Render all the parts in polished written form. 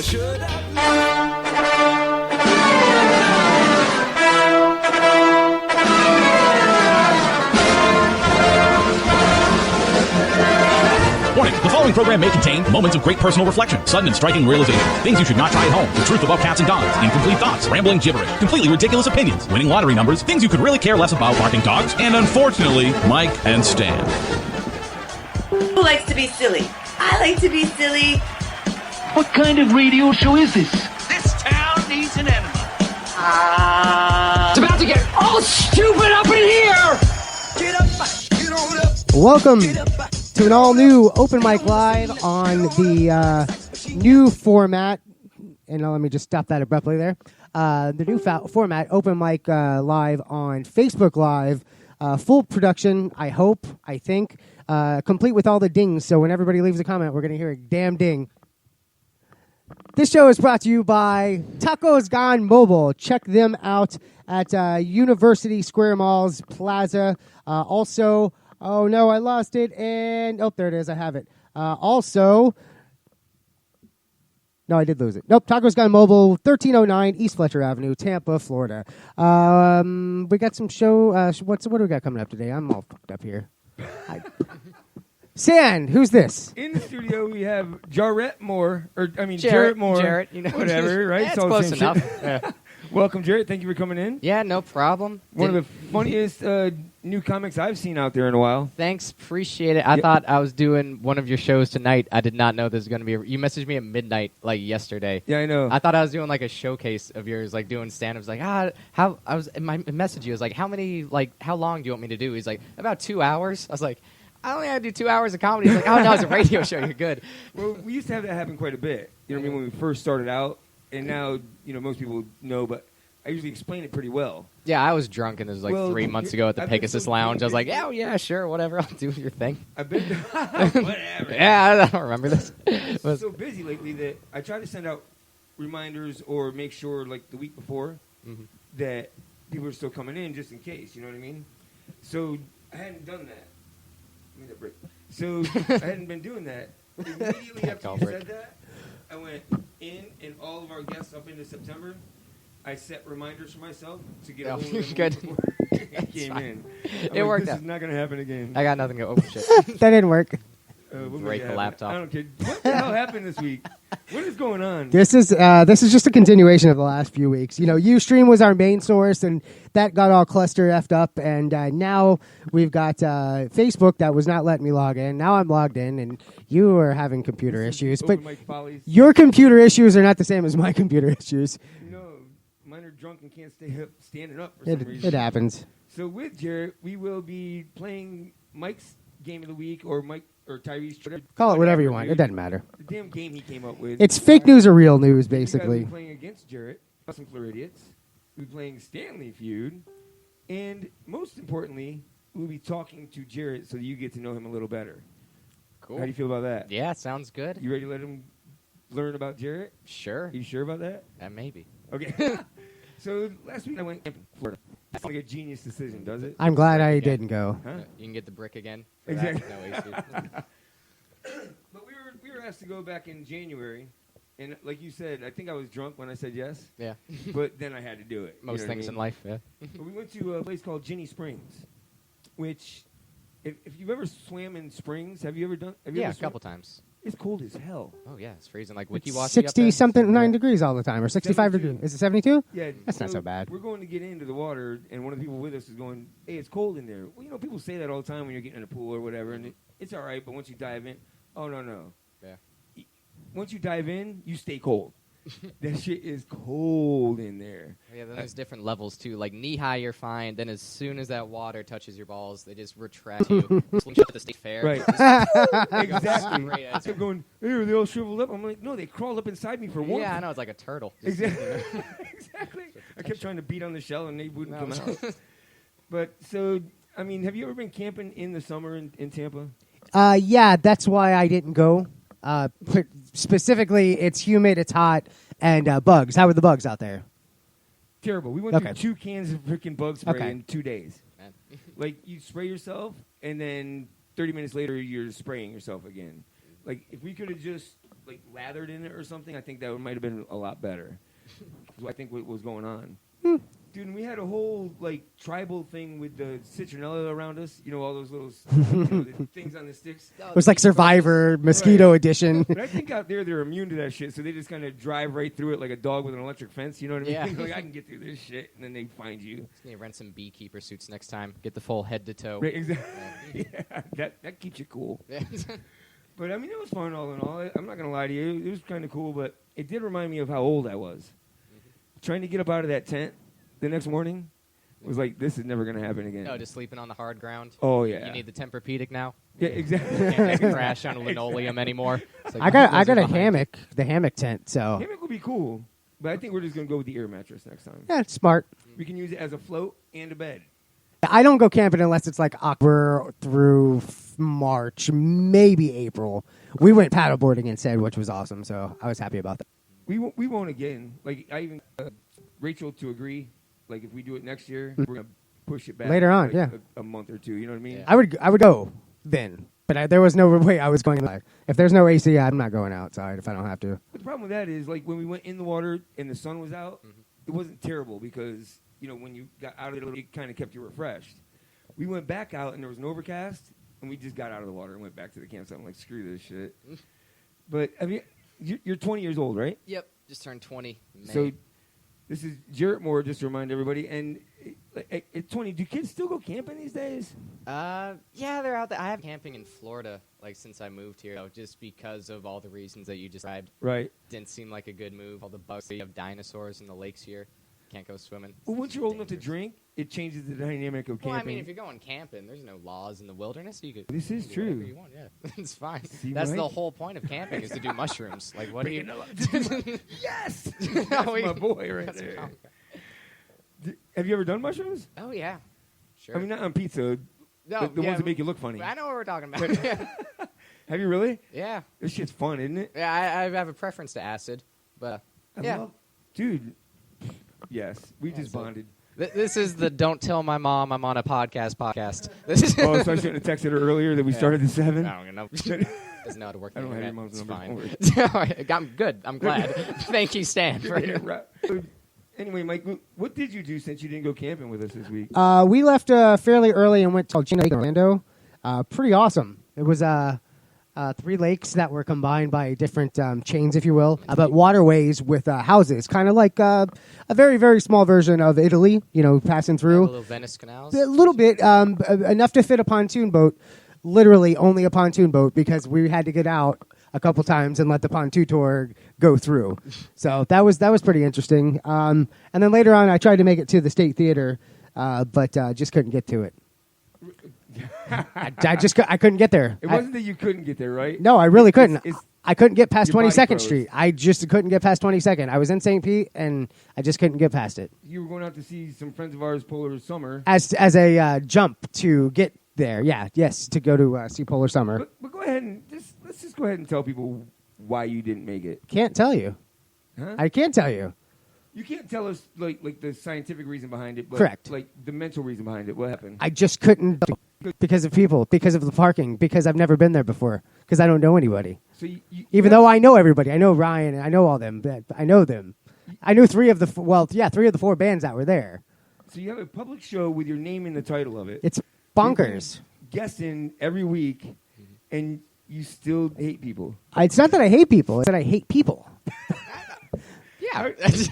should have. Warning, the following program may contain moments of great personal reflection, sudden and striking realization, things you should not try at home, the truth about cats and dogs, incomplete thoughts, rambling gibberish, completely ridiculous opinions, winning lottery numbers, things you could really care less about, barking dogs, and unfortunately, Mike and Stan. Who likes to be silly? I like to be silly. What kind of radio show is this? This town needs an enema. It's about to get all stupid up in here! Get up, get on up. Welcome Get up. to an all-new Open Mic Live on the new format. And let me just stop that abruptly there. The new format, Open Mic Live on Facebook Live. Full production, I hope, I think. Complete with all the dings, so when everybody leaves a comment, we're going to hear a damn ding. This show is brought to you by Tacos Gone Mobile. Check them out at University Square Mall's Plaza. Also... Oh, no, I lost it, and... Oh, there it is. I have it. Also... No, I did lose it. Nope, Tacos Gone Mobile, 1309 East Fletcher Avenue, Tampa, Florida. We got some show... what do we got coming up today? I'm all fucked up here. San, who's this? In the studio, we have Jarrett Moore. Jarrett Moore. Jarrett, you know. Whatever, right? Yeah, it's all the close same enough. shit. Yeah. Welcome, Jarrett. Thank you for coming in. Yeah, no problem. One of the funniest new comics I've seen out there in a while. Thanks, appreciate it. I thought I was doing one of your shows tonight. I did not know this was going to be... You messaged me at midnight, like, yesterday. Yeah, I know. I thought I was doing, like, a showcase of yours, like, doing stand-ups. Like, how... I was... My message you was like, how long do you want me to do? He's like, about 2 hours. I was like... I only had to do 2 hours of comedy. He's like, oh, no, it's a radio show. You're good. Well, we used to have that happen quite a bit. You know what I mean? When we first started out. And now, most people know, but I usually explain it pretty well. Yeah, I was drunk, and it was like 3 months ago at the Pegasus Lounge. I was like, yeah, sure, whatever. I'll do your thing. I've been... Whatever. Yeah, I don't remember this. I'm so busy lately that I try to send out reminders or make sure, like, the week before that people are still coming in just in case. You know what I mean? So I hadn't done that. Give me that break. So I hadn't been doing that. Immediately after you said that, I went in, and all of our guests up into September, I set reminders for myself to get a hold of them before I came in. It worked this out. This is not going to happen again. I got nothing to go. Oh, shit. That didn't work. Break the laptop. I don't care. What the hell happened this week? What is going on? This is just a continuation of the last few weeks. Ustream was our main source, and that got all cluster effed up. And now we've got Facebook that was not letting me log in. Now I'm logged in, and you are having computer issues. But your computer issues are not the same as my computer issues. No, mine are drunk and can't stay up, standing up for some reason. It happens. So with Jarrett, we will be playing Mike's Game of the Week or Tyree's. Call it whatever you want. It doesn't matter. The damn game he came up with. It's fake news or real news, basically. We'll be playing against Jarrett, some FLoridiots. We'll be playing Stanley Feud. And most importantly, we'll be talking to Jarrett so that you get to know him a little better. Cool. How do you feel about that? Yeah, sounds good. You ready to let him learn about Jarrett? Sure. Are you sure about that? Maybe. Okay. So last week I went camping in Florida. That's like a genius decision, does it? I'm glad I didn't go. Huh? You can get the brick again. Exactly. No issue. But we were asked to go back in January, and like you said, I think I was drunk when I said yes. Yeah. But then I had to do it. Most things in life, yeah. But we went to a place called Ginny Springs, which, if you've ever swam in springs, have you ever done? Have you ever A couple times. It's cold as hell. Oh yeah, it's freezing like It's wiki-washy. 60-something, 9 degrees all the time, or 65 72. degrees. Is it 72? Yeah, That's not so bad. We're going to get into the water, and one of the people with us is going, "Hey, it's cold in there." Well, people say that all the time when you're getting in a pool or whatever, and it's all right. But once you dive in, oh no. Yeah. Once you dive in, you stay cold. That shit is cold in there. Yeah, then there's different levels too. Like knee high, you're fine. Then as soon as that water touches your balls, they just retract you. Shit at the state fair. Right. Exactly. Straight I kept going, "Hey, they all shriveled up." I'm like, no, they crawled up inside me for warmth. Yeah, I know. It's like a turtle. Exactly. Exactly. I kept trying to beat on the shell, and they wouldn't come out. But so, I mean, have you ever been camping in the summer in Tampa? Yeah, that's why I didn't go. Specifically, it's humid, it's hot, and bugs. How are the bugs out there? Terrible. We went through 2 cans of freaking bug spray in 2 days. Like, you spray yourself, and then 30 minutes later, you're spraying yourself again. Like, if we could have just like lathered in it or something, I think that might have been a lot better. I think what was going on. Dude, and we had a whole like tribal thing with the citronella around us. You know, all those little the things on the sticks. It was like Survivor Mosquito Edition. But I think out there they're immune to that shit, so they just kind of drive right through it like a dog with an electric fence. You know what I mean? Yeah. Like I can get through this shit, and then they find you. You rent some beekeeper suits next time. Get the full head to toe. Right, exactly. Yeah, that keeps you cool. Yeah. But I mean, it was fun all in all. I'm not gonna lie to you, it was kind of cool, but it did remind me of how old I was. Trying to get up out of that tent the next morning was like, this is never gonna happen again. No, just sleeping on the hard ground. Oh yeah. You need the Tempur-Pedic now. Yeah, exactly. Can't make a crash on a linoleum anymore. It's like, I got those a are behind. hammock, the hammock tent. So Hammock would be cool, but I think we're just gonna go with the air mattress next time. yeah, it's smart. We can use it as a float and a bed. I don't go camping unless it's like October through March, maybe April. We went paddleboarding instead, which was awesome. So I was happy about that. We won't again. Like I even Rachel to agree. Like if we do it next year, we're gonna push it back Later on, like, yeah. a month or two. You know what I mean? Yeah. I would go then, but there was no way I was going inside. If there's no AC, I'm not going outside if I don't have to. But the problem with that is like when we went in the water and the sun was out, it wasn't terrible because you know when you got out of it kind of kept you refreshed. We went back out and there was an overcast, and we just got out of the water and went back to the campsite. I'm like, screw this shit. But I mean, you're 20 years old, right? Yep, just turned 20. May. So this is Jarrett Moore, just to remind everybody. And at 20, do kids still go camping these days? Yeah, they're out there. I have camping in Florida, like since I moved here, just because of all the reasons that you described. Right. Didn't seem like a good move. All the bugs. You have dinosaurs in the lakes here. Can't go swimming. Well, once you're old enough to drink, it changes the dynamic of camping. Well, I mean, if you're going camping, there's no laws in the wilderness. You could. This is do true. whatever you want, yeah, it's fine. See, That's Mike? the whole point of camping is to do mushrooms. Like, what do you? Yes! No, That's my boy right that's there. wrong. Have you ever done mushrooms? Oh yeah, sure. I mean, not on pizza. no, the ones that make you look funny. I know what we're talking about. Have you really? yeah, This shit's fun, isn't it? yeah. I have a preference to acid, but I yeah. love- dude. Yes, we just so- bonded. This is the "Don't Tell My Mom I'm on a podcast." This is. Oh, so I shouldn't have texted her earlier that we started at 7? I don't know. Doesn't know how to work. I the don't have your internet. mom's It's number. fine. I'm good. I'm glad. Thank you, Stan. For Yeah, right. Anyway, Mike, what did you do since you didn't go camping with us this week? We left fairly early and went to Jander Lake in Orlando. Pretty awesome. It was 3 lakes that were combined by different chains, if you will, but waterways with houses, kind of like a very, very small version of Italy, you know, passing through. little Venice canals. A little bit, enough to fit a pontoon boat, literally only a pontoon boat because we had to get out a couple times and let the pontoon tour go through. So that was pretty interesting. And then later on, I tried to make it to the State Theater, but just couldn't get to it. I couldn't get there. It wasn't that you couldn't get there, right? No, I really couldn't. It's I couldn't get past your body 22nd froze. Street. I just couldn't get past 22nd. I was in St. Pete, and I just couldn't get past it. You were going out to see some friends of ours, Polar Summer. As a jump to get there, to go to see Polar Summer. But go ahead and let's just go ahead and tell people why you didn't make it. Can't tell you. Huh? I can't tell you. You can't tell us like the scientific reason behind it, but Correct. like the mental reason behind it. What happened? I just couldn't because of people, because of the parking, because I've never been there before, because I don't know anybody. So you Even though I know everybody, I know Ryan, and I know all them. I know them. I knew 3 of the 4 bands that were there. So you have a public show with your name in the title of it. It's bonkers. Guessing every week, and you still hate people. It's not that I hate people; it's that I hate people. Yeah. I get it.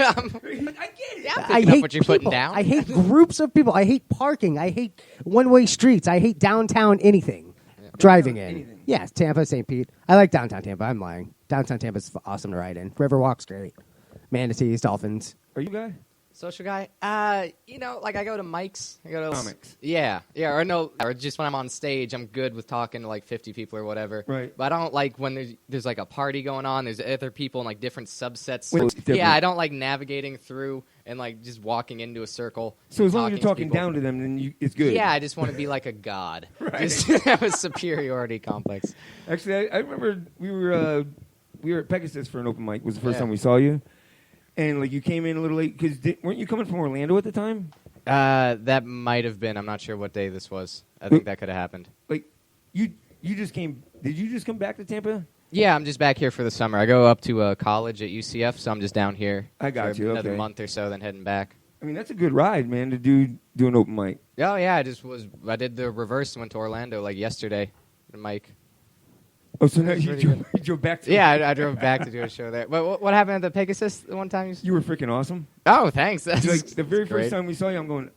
Yeah, I'm I picking up hate what you're putting people. down. I hate groups of people. I hate parking. I hate one-way streets. I hate downtown anything. Driving in. Anything. Yeah, Tampa, St. Pete. I like downtown Tampa. I'm lying. Downtown Tampa's awesome to ride in. Riverwalk's great. Manatees, dolphins. Are you a guy? Social guy? Like I go to Mike's. I go to Comics. Yeah, or just when I'm on stage, I'm good with talking to like 50 people or whatever. Right. But I don't like when there's like a party going on. There's other people in like different subsets. Wait, it's different. Yeah, I don't like navigating through and like just walking into a circle. So as long as you're to talking people. down to them, then it's good. Yeah, I just want to be like a god. Right. Just have a superiority complex. Actually, I remember we were at Pegasus for an open mic. Was the first Yeah. time we saw you, and like you came in a little late because weren't you coming from Orlando at the time? That might have been. I'm not sure what day this was. I think that could have happened. Like you just came. Did you just come back to Tampa? Yeah, I'm just back here for the summer. I go up to college at UCF, so I'm just down here I got for you, another okay. month or so, then heading back. I mean, that's a good ride, man, to do an open mic. Oh, yeah, I did the reverse and went to Orlando, like, yesterday. Mike. Oh, so now That's you pretty drove, good. you drove back to Yeah, I drove back to do a show there. But what happened at the Pegasus the one time? You were freaking awesome. Oh, thanks. That's Like, the very great. first time we saw you, I'm going,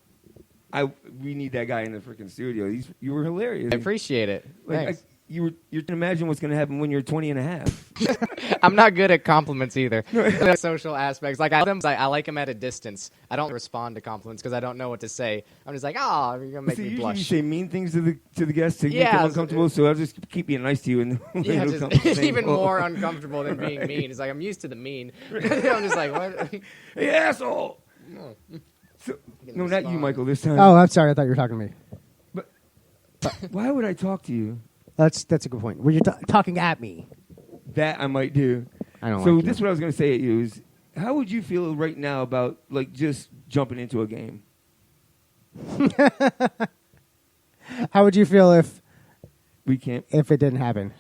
we need that guy in the freaking studio. You were hilarious. I appreciate it. Like, Thanks. you can imagine what's going to happen when you're 20 and a half. I'm not good at compliments either. The social aspects. Like, I like them at a distance. I don't respond to compliments because I don't know what to say. I'm just like, oh, you're going to make See, me usually blush. you say mean things to the guests to make Yeah, them uncomfortable, so I'll just keep being nice to you. And Yeah, it'll just, come it's saying, even "Oh." more uncomfortable than being mean. It's like, I'm used to the mean. I'm just like, what? Hey, asshole! So, no, not you, respond. Michael, this time. Oh, I'm sorry. I thought you were talking to me. But why would I talk to you? That's a good point. Were you talking at me? That I might do. I don't So like this is you. what I was going to say at you is, how would you feel right now about, like, just jumping into a game? How would you feel if We can't. it didn't happen?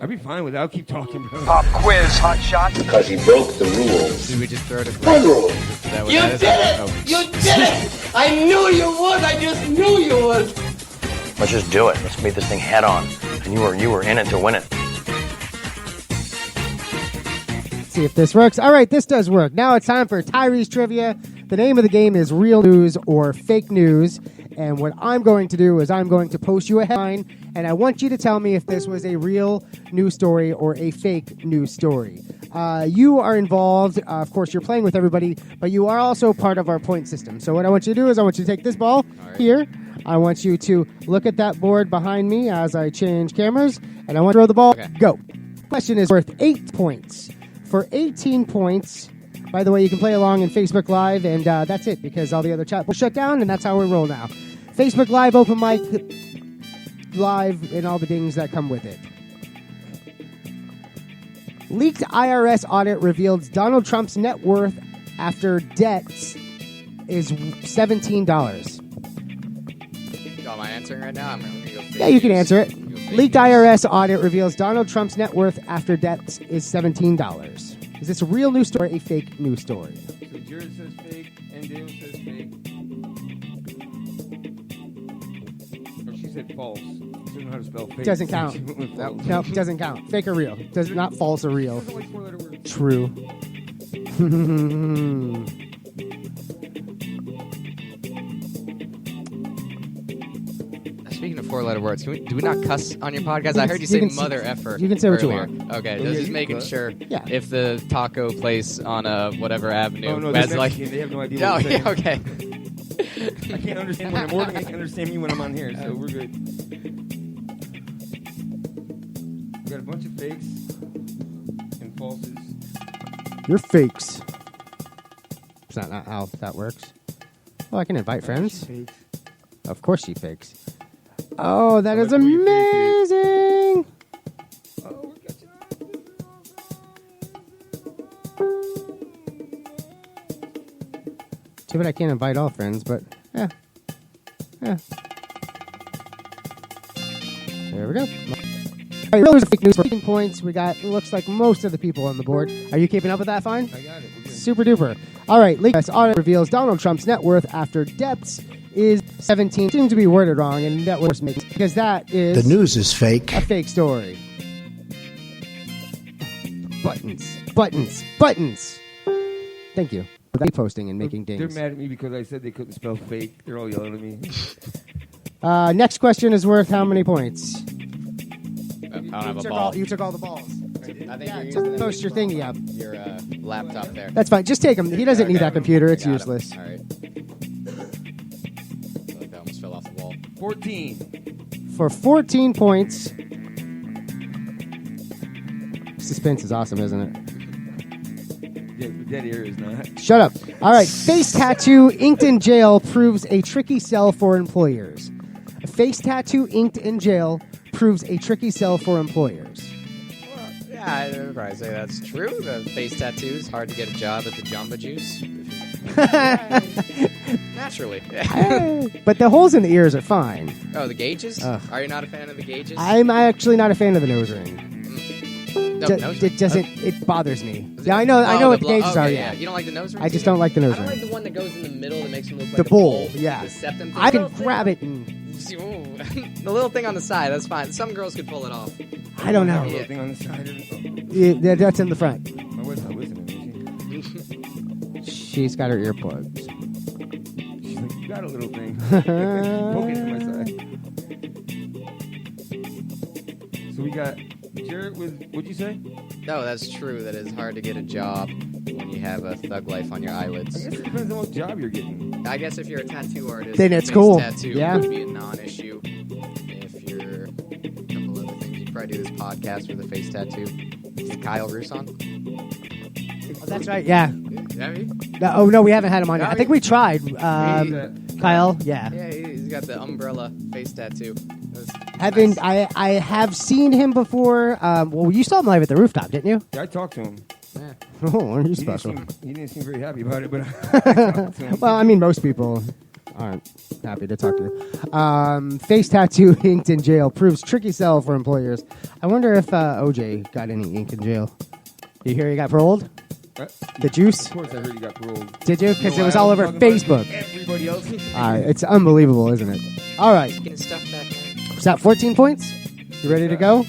I'd be fine with it. I'll keep talking, bro. Pop quiz, hot shot. Because he broke the rules. Did we just throw it? What rules? Is that what You that is? did it! Oh. You did it! I knew you would! I just knew you would! Let's just do it. Let's meet this thing head on. And you were in it to win it. Let's see if this works. All right, this does work. Now it's time for Tyree's Trivia. The name of the game is Real News or Fake News. And what I'm going to do is I'm going to post you a headline, and I want you to tell me if this was a real news story or a fake news story. You are involved. Of course, you're playing with everybody, but you are also part of our point system. So what I want you to do is I want you to take this ball here. I want you to look at that board behind me as I change cameras, and I want to throw the ball. Okay. Go. Question is worth 8 points. For 18 points, by the way, you can play along in Facebook Live, and that's it, because all the other chat will shut down, and that's how we roll now. Facebook Live, open mic, live, and all the dings that come with it. Leaked IRS audit reveals Donald Trump's net worth after debts is $17. Oh, am I answering right now? I'm going to go fake Yeah, you can news. answer it. Go fake Leaked news. IRS audit reveals Donald Trump's net worth after debts is $17. Is this a real news story or a fake news story? So Jared says fake, and Dale says fake. Or she said false. She doesn't know how to spell fake. Doesn't so count. she went with false. No, doesn't count. Fake or real? Does not false or real. Doesn't like four-letter words. True. Speaking of four-letter words, do we not cuss on your podcast? I heard you say mother effer. You can say what you earlier. want. Okay, Oh, yeah, just you making can. sure. Yeah. If the taco place on whatever avenue Oh, no, they're has like, Mexican. They have no idea oh what we're yeah, saying. okay. I can't understand when I'm ordering. I can't understand you when I'm on here, so we're good. We got a bunch of fakes and falses. You're fakes. That's not how that works. Oh, I can invite friends. Fakes. Of course she fakes. Oh, that is Unless we fake it. amazing. Oh, we're catching Too bad I can't invite all friends, but yeah. There we go. All right, those are fake news for 15 points. We got, looks like most of the people on the board. Are you keeping up with that fine? I got it. We're good. Super duper. All right, leaked audit reveals Donald Trump's net worth after debts is 17. Seems to be worded wrong, and net worth makes because that is The news is fake. a fake story. Buttons. Thank you for that posting and making They're dings. mad at me because I said they couldn't spell fake. They're all yelling at me. Next question is worth how many points? I don't have a ball. You took all the balls. I think Yeah, you're just using them post your thingy up. your laptop there. That's fine. Just take him. He doesn't need Okay. that computer. I It's got him. useless. All right. I feel like I almost fell off the wall. 14. For 14 points. Suspense is awesome, isn't it? Yeah, the dead ear is not. Shut up. All right. Face tattoo inked in jail proves a tricky sell for employers. A face tattoo inked in jail proves a tricky sell for employers. Yeah, I would probably say that's true. The face tattoos, hard to get a job at the Jamba Juice. Naturally. But the holes in the ears are fine. Oh, the gauges? Ugh. Are you not a fan of the gauges? I'm actually not a fan of the nose ring. No, nose ring. It doesn't. It bothers me. Yeah, I know what the gauges are. Yeah. You don't like the nose ring? I just don't like the nose I don't ring. like the one that goes in the middle that makes him look like The a bowl. Yeah. The septum thing. I can grab it and. The little thing on the side, that's fine. Some girls could pull it off. I don't know. The little thing on the side of it. Yeah, that's in the front. My wife's not listening, is she? She's got her earplugs. She's like, you got a little thing. Poke it to my side. So we got Jarrett with, what'd you say? No, that's true. That it's hard to get a job when you have a thug life on your I eyelids. guess it depends on what job you're getting. I guess if you're a tattoo artist, Then it's face cool. Tattoo Yeah. would be a non-issue. If you're a couple other things, you'd probably do this podcast with a face tattoo. Is Kyle Roos on? Oh, that's right. Yeah. Have you? No, we haven't had him on yet. I think we tried. Kyle. Yeah. Yeah, he's got the umbrella face tattoo. Haven't I have seen him before. Well, you saw him live at the rooftop, didn't you? Yeah, I talked to him. Yeah. Oh, aren't you He special? didn't seem very happy about it, but I talked to him. Well, I mean, most people aren't happy to talk to you. Face tattoo inked in jail proves tricky sell for employers. I wonder if OJ got any ink in jail. You hear he got paroled? The juice? Of course, I heard he got paroled. Did you? Because No, it was I all was over talking about Facebook. Everybody else. It's unbelievable, isn't it? All right. Getting stuff back. Is that 14 points? You ready to go?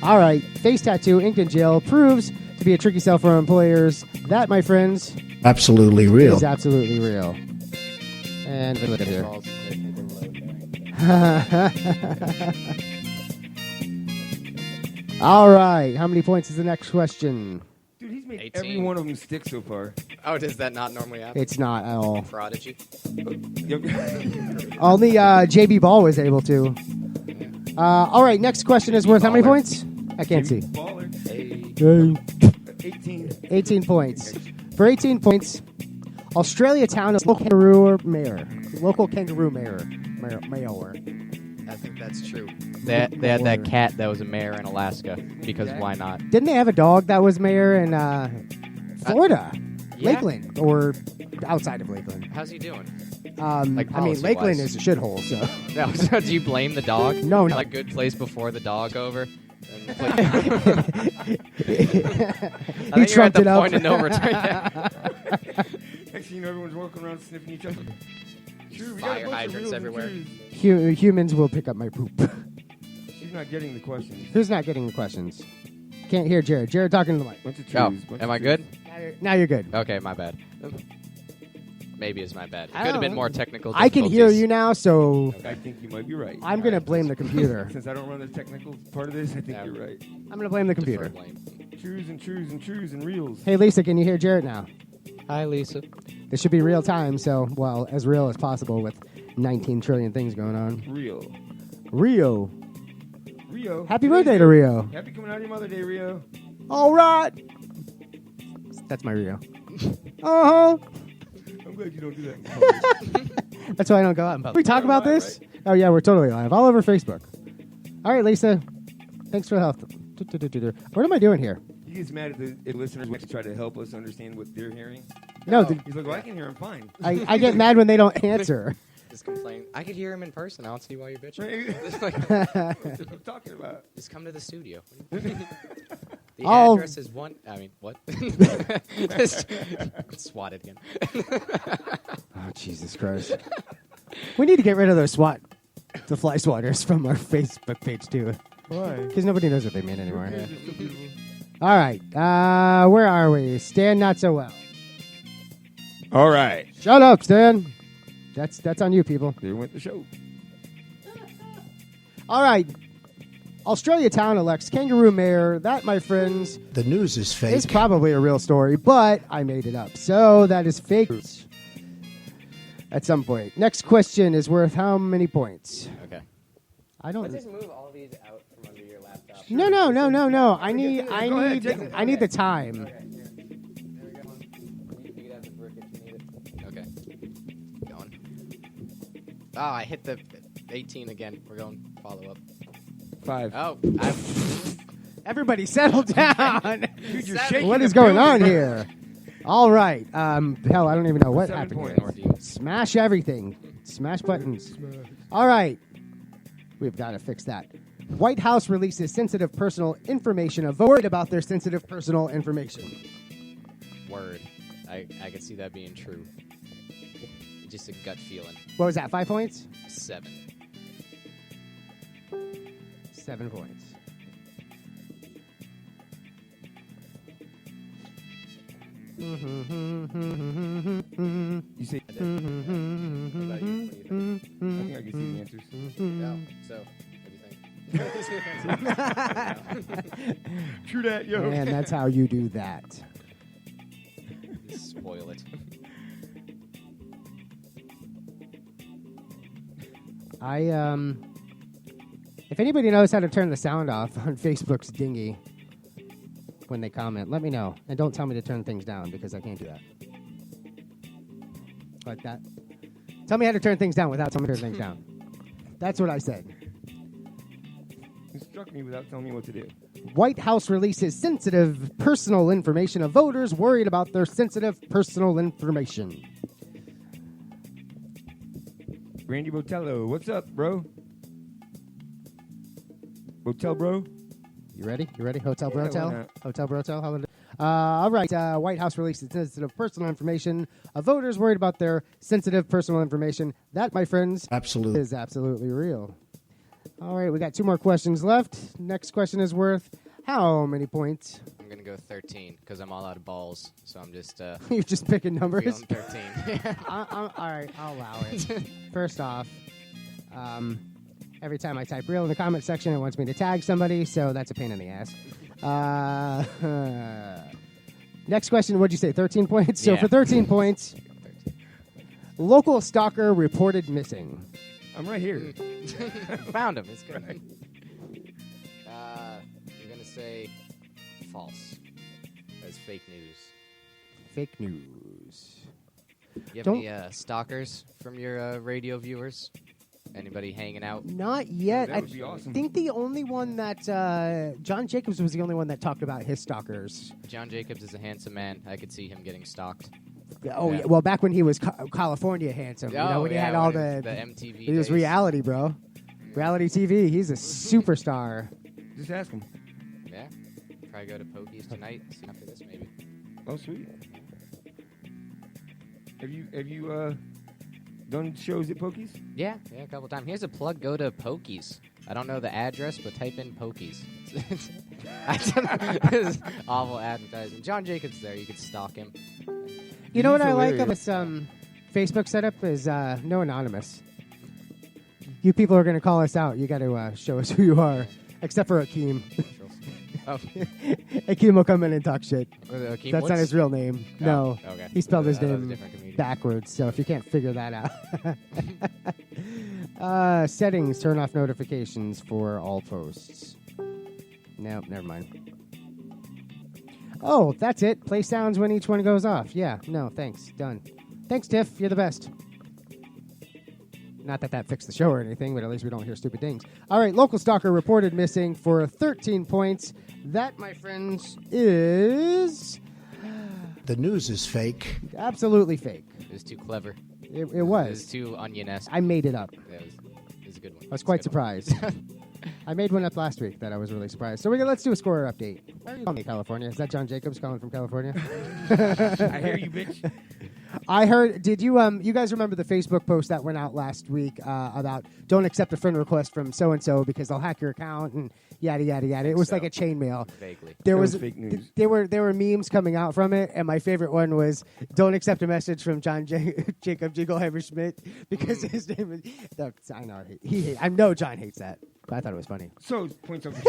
All right. Face tattoo inked in jail proves to be a tricky sell for employers. That, my friends, Absolutely real. is absolutely real. And look at here. All right. How many points is the next question? Dude, he's made 18. every one of them stick so far. Oh, does that not normally happen? It's not at all. Prodigy. Only JB Ball was able to. All right. Next question is worth how many points? I can't see. Baller. 18. 18 points. For 18 points, Australia Town is local kangaroo mayor. Local kangaroo mayor. Mayor. I think that's true. They had that cat that was a mayor in Alaska because why not? Didn't they have a dog that was mayor in Florida? Yeah. Lakeland, or outside of Lakeland. How's he doing? I mean, policy-wise. Lakeland is a shithole, so. No, so do you blame the dog? No. Like good place before the dog over. He I think you're at trumped it the up. point of no return. Next thing you know, everyone's walking around sniffing each other. True, we got a Fire bunch of hydrants reels and everywhere. trues. Humans will pick up my poop. She's not getting the questions. Who's not getting the questions? Can't hear Jared. Jared talking to the mic. Bunch of Oh, trues, bunch am of I trues. good? Now you're good. Okay, my bad. Maybe it's my bad. It I could have don't been know. more technical. I can hear difficulties. you now, so I think you might be right. I'm going to blame the computer. Since I don't run the technical part of this, I think Yeah. you're right. I'm going to blame the Defer computer. blame. Trues and trues and trues and reels. Hey, Lisa, can you hear Jared now? Hi, Lisa. This should be real time, so, well, as real as possible with 19 trillion things going on. Rio. Rio. Rio. Happy birthday to Rio. Happy coming out of your Mother Day, Rio. All right. That's my Rio. Uh-huh. I'm glad you don't do that in public. That's why I don't go out in public. We talk We're about live, this? Oh, yeah, we're totally live. All over Facebook. All right, Lisa. Thanks for the help. What am I doing here? He gets mad at the listeners when they try to help us understand what they're hearing. No, He's like, well, I can hear him fine. I get mad when they don't answer. Just complain. I could hear him in person. I don't see why you're bitching. Right? Just like, What I'm talking about. just come to the studio. The Oh. address is one. I mean, what? Swatted again. Oh, Jesus Christ. We need to get rid of those the fly swatters from our Facebook page, too. Why? Because nobody knows what they mean anymore. All right. Where are we? Stan, not so well. All right. Shut up, Stan. That's on you, people. There went the show. All right. Australia Town elects kangaroo mayor. That, my friends, The news is fake. is probably a real story, but I made it up. So that is fake at some point. Next question is worth how many points? Okay. I don't. Let's just move all these out from under your laptop. No. I need Go ahead, take them. I need the time. Okay, here. There we go. You can have the brick if you need it. Okay. Going. Oh, I hit the 18 again. We're going follow up. 5. Oh, Everybody settle down. Dude, you're shaking What the is going building. on here? All right. Hell, I don't even know what 7 happened points. here. Smash everything. Smash buttons. All right. We've got to fix that. White House releases sensitive personal information. Worried about their sensitive personal information. Word. I could see that being true. Just a gut feeling. What was that, 5 points? 7. 7 points. You say I did. What about you? What do you think? I think I can see the answers. No. So, what do you think? True that, yo. And that's how you do that. Spoil it. If anybody knows how to turn the sound off on Facebook's dinghy when they comment, let me know. And don't tell me to turn things down because I can't do that. Like that. Tell me how to turn things down without telling me to turn things down. That's what I said. You struck me without telling me what to do. White House releases sensitive personal information of voters worried about their sensitive personal information. Randy Botello, what's up, bro? Botel, bro? You ready? You ready? Hotel Yeah, why Brotel? not? Hotel Brotel? All right. White House releases sensitive personal information of voters worried about their sensitive personal information. That, my friends, is absolutely real. All right. We got 2 more questions left. Next question is worth how many points? I'm going to go 13 because I'm all out of balls. So I'm just... You're just picking numbers? feeling 13. All right. I'll allow it. First off, every time I type real in the comment section, it wants me to tag somebody, so that's a pain in the ass. Next question, what'd you say, 13 points? So Yeah. for 13 points, local stalker reported missing. I'm right here. Found him. It's good. I'm going to say false. As fake news. Fake news. You have any stalkers from your radio viewers? Anybody hanging out? Not yet. That would be awesome. I think the only one that John Jacobs was the only one that talked about his stalkers. John Jacobs is a handsome man. I could see him getting stalked. Oh, yeah. Well, back when he was California handsome, when he had all the MTV. He was days. reality, bro. Reality TV. He's a superstar. Just ask him. Yeah. Probably go to Pokies tonight. See after this, maybe. Oh, sweet. Have you done shows at Pokies? Yeah, a couple times. Here's a plug. Go to Pokies. I don't know the address, but type in Pokies. This is awful advertising. John Jacobs there. You could stalk him. You know what I like hilarious. of this Facebook setup is no anonymous. You people are going to call us out. You got to show us who you are, except for Akeem. Oh. Akeem will come in and talk shit. Akeem That's not Woods? his real name. Oh, No. okay. He spelled his That was a name different comedian. backwards, so if you can't figure that out. Settings, turn off notifications for all posts. Nope, never mind. Oh, that's it. Play sounds when each one goes off. Yeah, no, thanks. Done. Thanks, Tiff. You're the best. Not that fixed the show or anything, but at least we don't hear stupid things. All right, local stalker reported missing for 13 points. That, my friends, is... The news is fake. Absolutely fake. It was too clever. It It was. was too onion-esque. I made it up. Yeah, it was a good one. I was quite surprised. I made one up last week that I was really surprised. So let's do a scorer update. Where are you calling California? Is that John Jacobs calling from California? I hear you, bitch. I heard. Did you you guys remember the Facebook post that went out last week about don't accept a friend request from so and so because they'll hack your account and yada yada yada. It was like a chainmail. Vaguely. There It was was fake news. There were memes coming out from it, and my favorite one was don't accept a message from John Jacob Jingleheimer Schmidt because his name is. No, I know I know John hates that, but I thought it was funny. So, points update.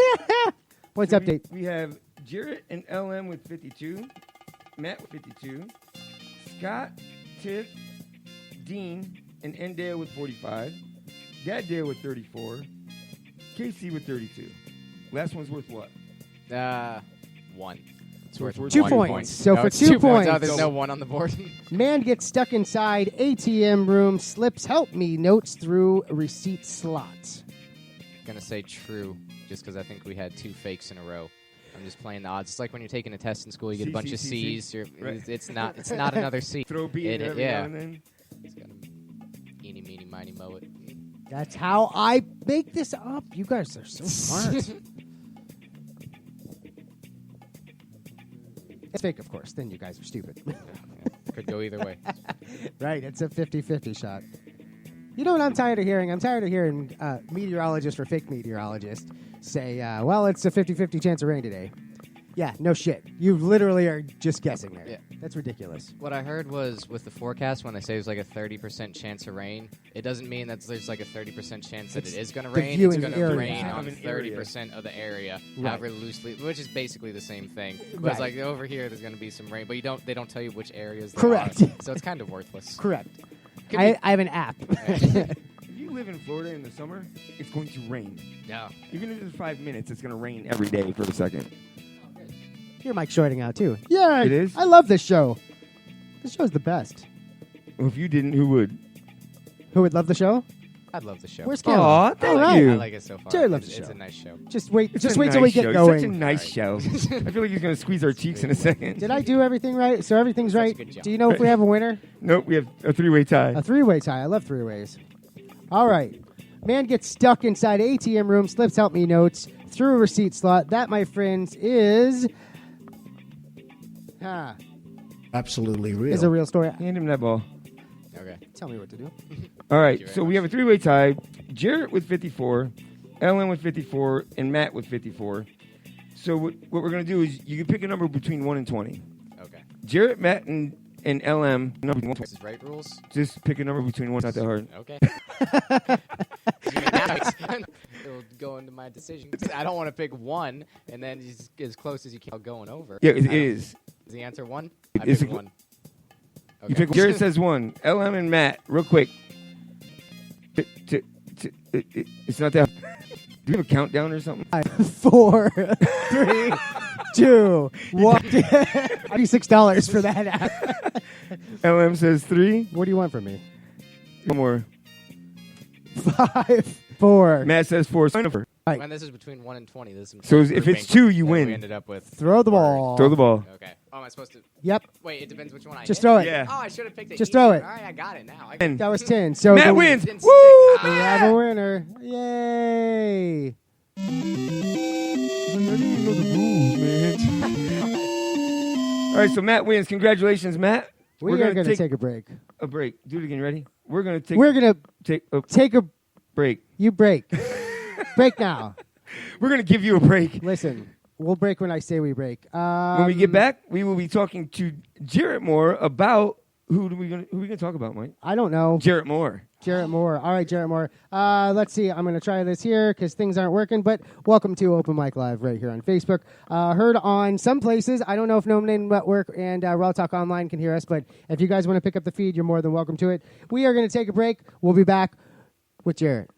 Points So update. We have Jarrett and LM with 52, Matt with 52, Scott, Tiff, Dean, and Endale with 45, Daddale with 34, Casey with 32. Last one's worth what? 1. It's worth 2 1 points. point. So No, for it's 2 Oh, points, there's no 1 on the board. man gets stuck inside ATM room, slips help me notes through receipt slot. Gonna say true, just because I think we had 2 fakes in a row. I'm just playing the odds. It's like when you're taking a test in school, you get a bunch of C. C's. Right. It's not another C. Throw a beat in every yeah. now and then. It's got eeny, meeny, miny, moe it. That's how I make this up. You guys are so smart. It's fake, of course. Then you guys are stupid. Could go either way. Right, it's a 50-50 shot. You know what I'm tired of hearing? I'm tired of hearing meteorologist or fake meteorologist say, well, it's a 50-50 chance of rain today. Yeah, no shit. You literally are just guessing there. Yeah. That's ridiculous. What I heard was with the forecast, when they say there's like a 30% chance of rain, it doesn't mean that there's like a 30% chance that it is going to rain. It's going to rain on 30% of the area, however loosely, which is basically the same thing. But it's like over here, there's going to be some rain, but they don't tell you which areas. Correct. So it's kind of worthless. Correct. I have an app. If you live in Florida in the summer, it's going to rain. Yeah. Even if it's 5 minutes, it's going to rain every day for a second. You're Mike shorting out, too. Yeah, it is? I love this show. This show's the best. Well, if you didn't, who would? Who would love the show? I'd love the show. Where's Caleb? Aw, thank you. I like it so far. Jared loves the show. It's a nice show. Just wait till nice we get show. going. It's such a nice show. I feel like he's going to squeeze our cheeks in a second. Did I do everything right? So everything's Such a right. good job. Do you know if we have a winner? Nope, we have a three-way tie. A three-way tie. I love three-ways. All right. Man gets stuck inside ATM room, slips help me notes through a receipt slot. That, my friends, is... Absolutely real. Is a real story. Hand him that ball. Okay. Tell me what to do. All right, so we have a three-way tie. Jarrett with 54, Ellen with 54, and Matt with 54. So what we're going to do is you can pick a number between 1 and 20. Okay. Jarrett, Matt, and LM. Number 1. This is right rules? Just pick a number between 1. Not that hard. Okay. It'll go into my decision. I don't want to pick 1, and then just as close as you can going over. Yeah, it is. Is the answer 1? I It's pick a- 1. Okay. You pick. Jarrett says 1. LM and Matt, real quick. It's not that. Do you have a countdown or something? 4, 3, 2, 1. $96 for that app. LM says 3. What do you want from me? One more. 5, 4. Matt says 4. Right. When this is between 1 and 20, this is So if it's 2, you win. We ended up with Throw the ball. Throw the ball. Okay. Oh, am I supposed to? Yep. Wait, it depends which one I Just hit. throw it. Yeah. Oh, I should have picked it. Just easy. throw it. All right, I got it now. That was 10. So Matt wins. Didn't Woo! stick. We have a winner. Yay. All right, so Matt wins. Congratulations, Matt. We are going to take a break. A break. Do it again. Ready? We're going to take. We're going to take a take a break. You break. Break now. We're going to give you a break. Listen, we'll break when I say we break. When we get back, we will be talking to Jarrett Moore about who are we going to talk about, Mike? I don't know. Jarrett Moore. Jarrett Moore. All right, Jarrett Moore. Let's see. I'm going to try this here because things aren't working, but welcome to Open Mic Live right here on Facebook. Heard on some places. I don't know if No Name Network and Raw Talk Online can hear us, but if you guys want to pick up the feed, you're more than welcome to it. We are going to take a break. We'll be back with Jarrett.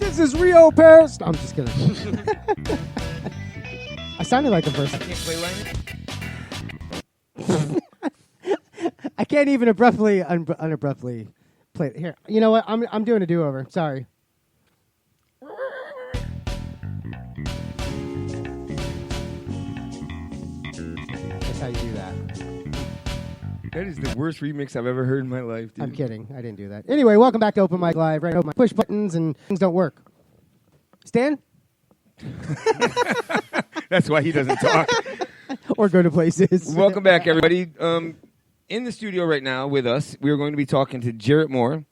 This is Rio Paris. No, I'm just kidding. I sounded like a person. I can't play right. I can't even unabruptly play it. Here, you know what? I'm doing a do-over. Sorry. That's how you do that. That is the worst remix I've ever heard in my life, dude. I'm kidding. I didn't do that. Anyway, welcome back to Open Mic Live. Right, my push buttons and things don't work. Stan? That's why he doesn't talk. Or go to places. Welcome back, everybody. In the studio right now with us, we are going to be talking to Jarrett Moore.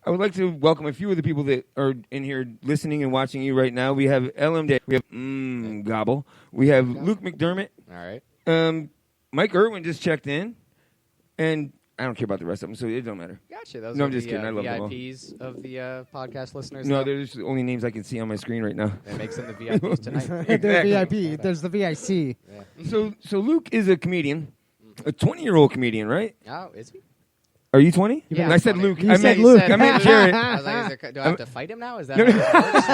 I would like to welcome a few of the people that are in here listening and watching you right now. We have LM Day. We have Gobble. We have Luke McDermott. All right. Mike Irwin just checked in. And I don't care about the rest of them, so it don't matter. Gotcha. Those No, are I'm just the, kidding. I love them all. VIPs of the podcast listeners. No, though. they're just the only names I can see on my screen right now. That makes them the VIPs tonight. They're VIP. There's the VIC. Yeah. So Luke is a comedian, a 20-year-old comedian, right? Oh, is he? Are you 20? Yeah, I said 20. Luke. You I said meant Luke. I meant Jarrett. I was like, do I have to fight him now? Is that No, how this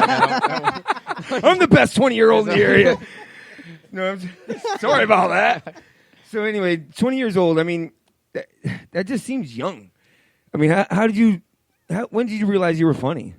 works? Like, I'm the best 20-year-old in the area. No, sorry about that. So anyway, 20 years old. I mean, that just seems young. I mean, when did you realize you were funny?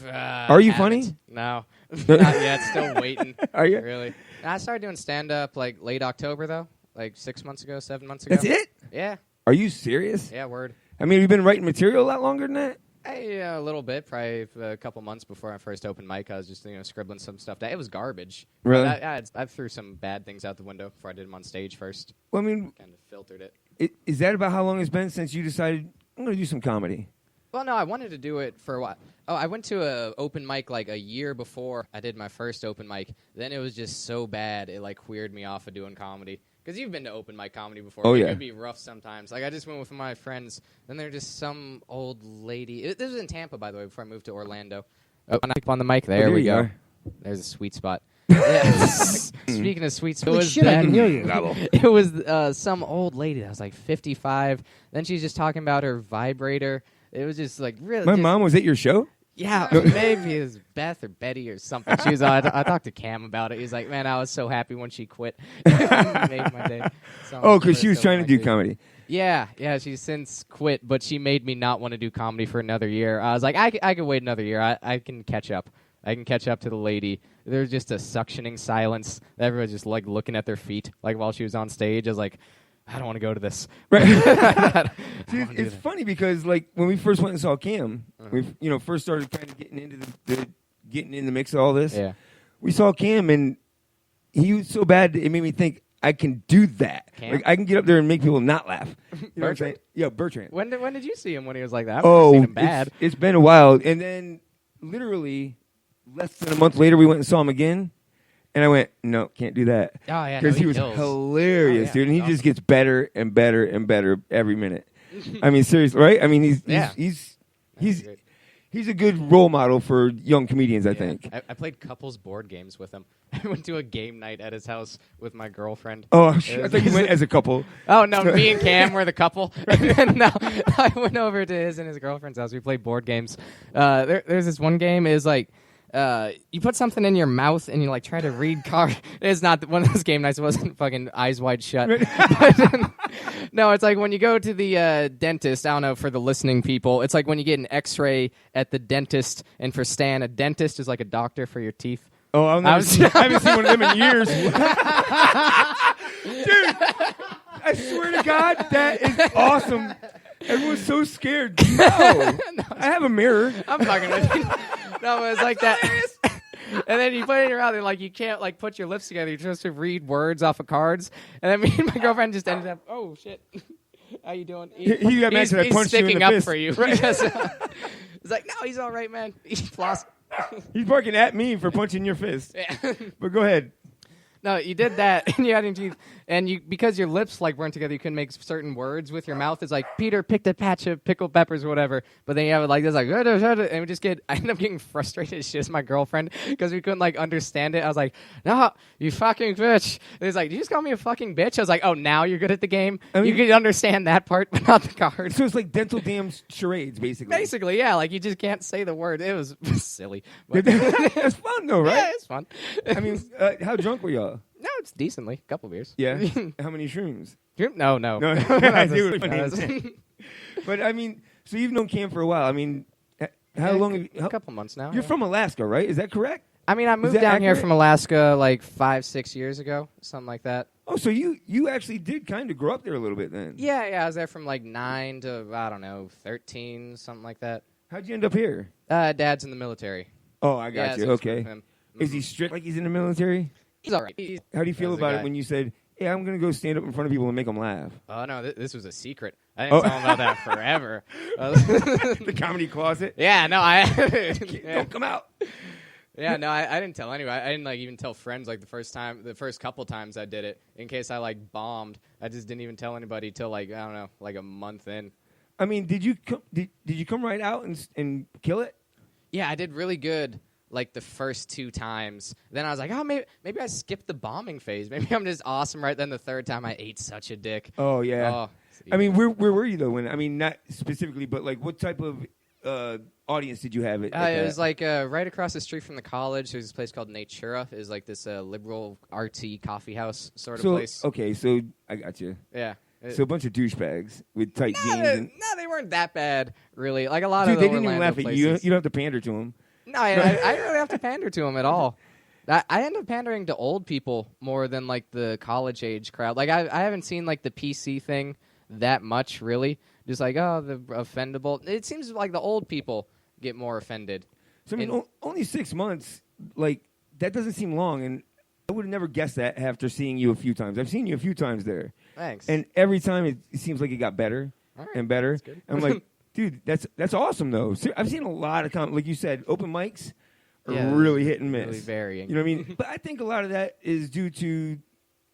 Are you funny? No. Not yet. Still waiting. Are you? Really? I started doing stand-up like late October, though. Like 6 months ago, 7 months ago. That's it? Yeah. Are you serious? Yeah, word. I mean, have you been writing material a lot longer than that? A little bit, probably a couple months before my first open mic. I was just scribbling some stuff down. It was garbage. Really? I threw some bad things out the window before I did them on stage first. Well, I mean, kind of filtered it. Is that about how long it's been since you decided I'm going to do some comedy? Well, no, I wanted to do it for a while. Oh, I went to a open mic like a year before I did my first open mic. Then it was just so bad it like queered me off of doing comedy. Because you've been to open mic comedy before. Oh, It yeah. could be rough sometimes. Like, I just went with my friends, and they're just some old lady. This was in Tampa, by the way, before I moved to Orlando. Oh, and I keep on the mic. There we you go. are. There's a sweet spot. Yeah. Speaking of sweet spots, Holy shit, I can hear you. It was some old lady that was like 55. Then she's just talking about her vibrator. It was just like really. My mom was at your show? Yeah, maybe it was Beth or Betty or something. She was. I talked to Cam about it. He's like, man, I was so happy when she quit. It made my day. Oh, because she was trying to do comedy. Yeah, she's since quit, but she made me not want to do comedy for another year. I was like, I could wait another year. I can catch up. I can catch up to the lady. There's just a suctioning silence. Everyone's just like looking at their feet, like while she was on stage. I was like, I don't want to go to this. Right. See, it's funny because like when we first went and saw Cam, we first started kind of getting into getting in the mix of all this. Yeah. We saw Cam and he was so bad it made me think I can do that. Cam? Like I can get up there and make people not laugh. You know what I'm saying? Yeah, Bertrand. When did you see him when he was like that? I've never seen him bad. It's been a while. And then literally less than a month later we went and saw him again. And I went, no, can't do that. Oh, yeah. Because he was kills. hilarious, Oh, yeah. dude. And he just gets better and better and better every minute. I mean, seriously, right? I mean, he's a good role model for young comedians, I think. I played couples board games with him. I went to a game night at his house with my girlfri Oh, I thought you went as a couple. Oh, no, me and Cam were the couple. And then, no, I went over to his and his girlfriend's house. We played board games. There's this one game is like, you put something in your mouth and you like try to read cards. It's not one of those game nights. It wasn't fucking eyes wide shut. No, it's like when you go to the dentist. I don't know for the listening people. It's like when you get an X-ray at the dentist, and for Stan, a dentist is like a doctor for your teeth. Oh, I haven't seen one of them in years. Dude, I swear to God, that is awesome. Everyone's so scared. No, I have a mirror. I'm fucking with you. No, it was like that. And then you put it in your mouth, and like you can't like put your lips together. You're supposed to read words off of cards. And then me and my girlfriend just ended up. Oh shit, how you doing? He got mad 'cause I punched you in sticking the up fist. for you. Because, it's like no, he's all right, man. He's flossing. He's barking at me for punching your fist. Yeah. But go ahead. No, you did that, and you had your teeth, and you because your lips like weren't together, you couldn't make certain words with your mouth. It's like Peter picked a patch of pickled peppers or whatever. But then you have it like this, like and we just I ended up getting frustrated as shit as my girlfriend because we couldn't like understand it. I was like, no, you fucking bitch. And he's like, did you just call me a fucking bitch? I was like, oh, now you're good at the game. I mean, you can understand that part, but not the card. So it's like dental dam charades, basically. Basically, yeah, like you just can't say the word. It was silly. It's fun though, right? Yeah, it's fun. I mean, how drunk were y'all? No, it's decently. A couple beers. Yeah. How many shrooms? No. I do it. But I mean, so you've known Cam for a while. I mean, how long? Have you, a couple months now. You're from Alaska, right? Is that correct? I mean, I moved down here from Alaska like 5-6 years ago, something like that. Oh, so you actually did kind of grow up there a little bit then? Yeah, I was there from like 9 to, I don't know, 13, something like that. How'd you end up here? Dad's in the military. Oh, I got you. So Okay. Is he strict like he's in the military? He's all right. How do you feel about it when you said, hey, I'm going to go stand up in front of people and make them laugh? Oh, no, this was a secret. I didn't tell him about that forever. The comedy closet? Yeah, no, Don't come out. Yeah, no, I didn't tell anybody. I didn't like even tell friends like the first couple times I did it in case I like bombed. I just didn't even tell anybody till like I don't know, like a month in. I mean, did you come right out and kill it? Yeah, I did really good like the first 2 times. Then I was like, oh, maybe I skipped the bombing phase. Maybe I'm just awesome right then. The third time I ate such a dick. Oh yeah. Oh, I mean, where were you though? When I mean, not specifically, but like, what type of audience did you have? It was like right across the street from the college. There's this place called Natura. It was like this liberal artsy coffee house sort of place. Okay, so I got you. Yeah. So a bunch of douchebags with tight jeans. No, they weren't that bad, really. Like a lot Dude, of they the didn't even Orlando laugh at places. you. You don't have to pander to them. No, I didn't really have to pander to them at all. I end up pandering to old people more than like the college age crowd. Like I haven't seen like the PC thing that much really. Just like the offendable. It seems like the old people get more offended. So I mean, only 6 months. Like that doesn't seem long, and I would have never guessed that after seeing you a few times. I've seen you a few times there. Thanks. And every time it seems like it got better and better. That's good. I'm like, dude, that's awesome though. I've seen a lot of like you said, open mics are really hit and miss. Really varying. You know what I mean? But I think a lot of that is due to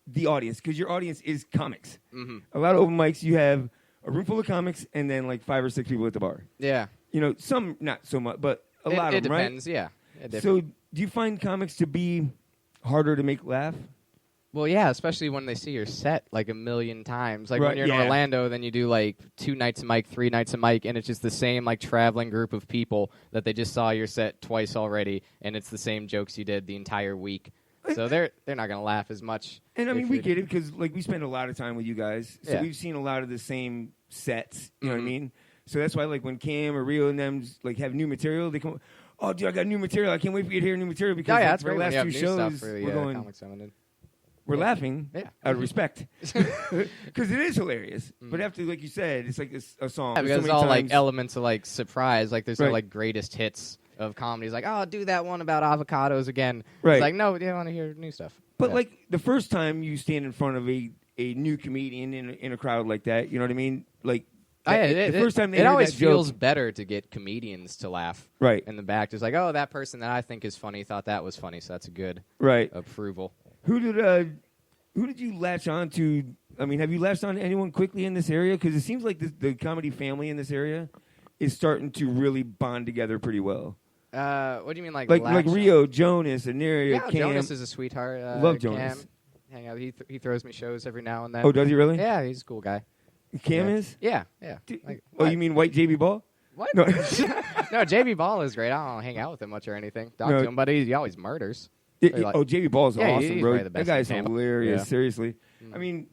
the audience because your audience is comics. Mm-hmm. A lot of open mics, you have a room full of comics and then like 5 or 6 people at the bar. Yeah. You know, some not so much, but a lot of them, right? It depends, yeah. So do you find comics to be harder to make laugh? Well, yeah, especially when they see your set like a million times. Like Right, when you're in Orlando, then you do like 2 nights a mic, 3 nights a mic, and it's just the same like traveling group of people that they just saw your set twice already, and it's the same jokes you did the entire week. So they're not going to laugh as much. And I mean, we get it because like we spend a lot of time with you guys, so we've seen a lot of the same sets. You know what I mean? So that's why like when Cam or Rio and them like have new material, they come. Oh, dude, I got new material. I can't wait for you to hear new material because that's for the great last 2 shows, for the, we're going. Comic Summon. We're laughing out of respect because it is hilarious. Mm. But after, like you said, it's like a song. Yeah, because so it's all like times. elements of like surprise. Like there's no Right. like greatest hits of comedies. Like, oh, do that one about avocados again. Right. It's like, no, you want to hear new stuff. But like the first time you stand in front of a new comedian in a crowd like that, you know what I mean? Like the first time they it hear always that feels joke, better to get comedians to laugh. Right. In the back, just like, oh, that person that I think is funny thought that was funny, so that's a good approval. Who did you latch on to? I mean, have you latched on to anyone quickly in this area? Because it seems like the comedy family in this area is starting to really bond together pretty well. What do you mean, like Rio, Jonas, Aniria, Yeah, Cam. Jonas is a sweetheart. Love Jonas. Cam, hang out. He throws me shows every now and then. Oh, does he really? Yeah, he's a cool guy. Cam is? Yeah. Like, what? You mean white JB Ball? What? No. No, JB Ball is great. I don't hang out with him much or anything. Talk to him, but he always murders. JB Ball is awesome, he's bro. probably the best That guy's in Tampa. hilarious. Yeah. Seriously. I mean,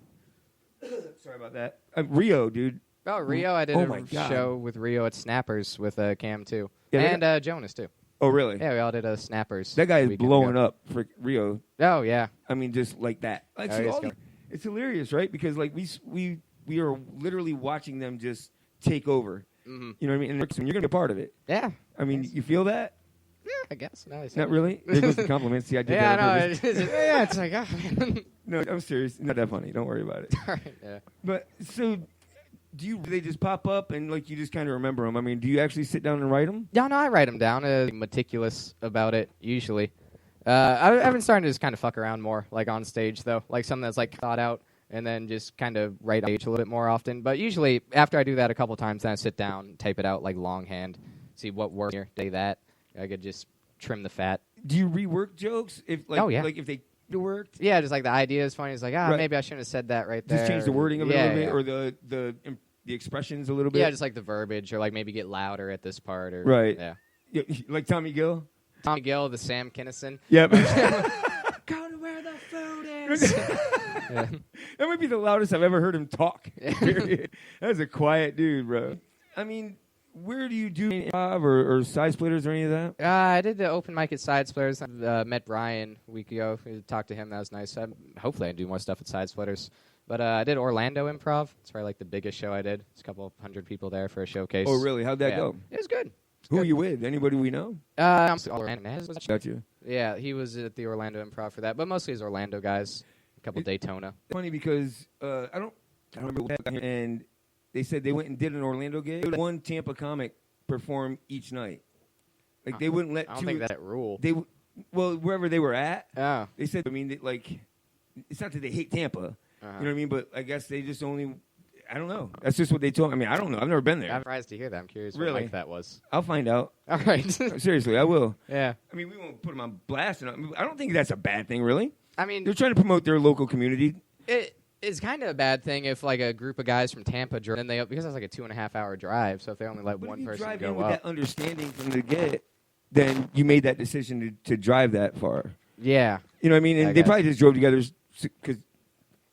sorry about that. Rio, dude. Oh, Rio. I did my a God. show with Rio at Snappers with Cam, too. Yeah, and Jonas, too. Oh, really? Yeah, we all did Snappers. That guy is weekend blowing ago. up for Rio. Oh, yeah. I mean, just like that. Like, it's hilarious, right? Because like we are literally watching them just take over. Mm-hmm. You know what I mean? And you're gonna be a part of it. Yeah. I mean, you feel that? Yeah, I guess. No, Not really. There goes the compliments. See, I did that. Yeah, on no. purpose. Yeah, it's like, oh. No, I'm serious. Not that funny. Don't worry about it. All right, yeah. But so, do they just pop up and like you just kind of remember them? I mean, do you actually sit down and write them? No, I write them down. Meticulous about it, usually. I've been starting to just kind of fuck around more, like on stage, though. Like something that's like thought out, and then just kind of write on stage a little bit more often. But usually, after I do that a couple times, then I sit down, type it out like longhand, see what works here, say that. I could just trim the fat. Do you rework jokes if like like if they worked? Yeah, just like the idea is funny. It's like maybe I shouldn't have said that right there. Just change the wording a little bit, yeah. or the expressions a little bit. Yeah, just like the verbiage, or like maybe get louder at this part, or right. Yeah, like Tommy Gill. Tommy Gill, the Sam Kinison. Yep. Go to where the food is. Yeah. That might be the loudest I've ever heard him talk. That's a quiet dude, bro. I mean, where do you do improv or side splitters or any of that? I did the open mic at Side Splitters. Met Brian a week ago. We talked to him. That was nice. Hopefully I do more stuff at Side Splitters. But I did Orlando Improv. It's probably like the biggest show I did. There's a couple hundred people there for a showcase. Oh, really? How'd that go? It was good. Who are you with? Anybody we know? Got you. Yeah, he was at the Orlando Improv for that. But mostly his Orlando guys. A couple Daytona. Funny because I don't remember what happened. And they said they went and did an Orlando gig. One Tampa comic perform each night. Like they wouldn't let. I don't think that's a rule. Well, wherever they were at. Oh. They said. I mean, like, it's not that they hate Tampa. You know what I mean? But I guess they just only. I don't know. That's just what they told me. I mean, I don't know. I've never been there. I'm surprised to hear that. I'm curious what like that was. I'll find out. All right. Seriously, I will. Yeah. I mean, we won't put them on blast. I don't think that's a bad thing, really. I mean, they're trying to promote their local community. It's kind of a bad thing if like a group of guys from Tampa drove, and because it's like a 2.5 hour drive. So if they only let one person drive go in with up, that understanding from the get, then you made that decision to drive that far. Yeah. You know what I mean? And they probably just drove together because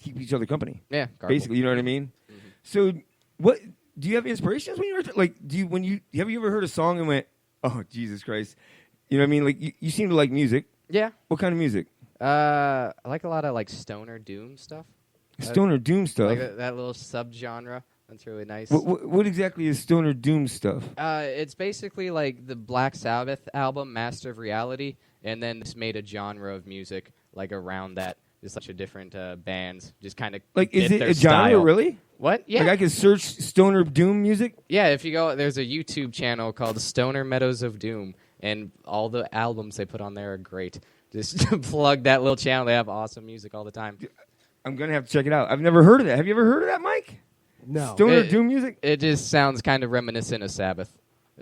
keep each other company. Yeah. Basically, you know what I mean? Mm-hmm. So, what do you have inspirations when you were like? Have you ever heard a song and went, "Oh, Jesus Christ"? You know what I mean? Like you seem to like music. Yeah. What kind of music? I like a lot of like stoner doom stuff. Stoner doom stuff. Like that little subgenre. That's really nice. What exactly is stoner doom stuff? It's basically like the Black Sabbath album, Master of Reality, and then it's made a genre of music like around that. Just such a different bands, just kind of like. Is it a genre style. really? What? Yeah. Like I could search stoner doom music. Yeah, if you go, there's a YouTube channel called Stoner Meadows of Doom, and all the albums they put on there are great. Just plug that little channel; they have awesome music all the time. I'm gonna have to check it out. I've never heard of that. Have you ever heard of that, Mike? No. Stoner doom music. It just sounds kind of reminiscent of Sabbath.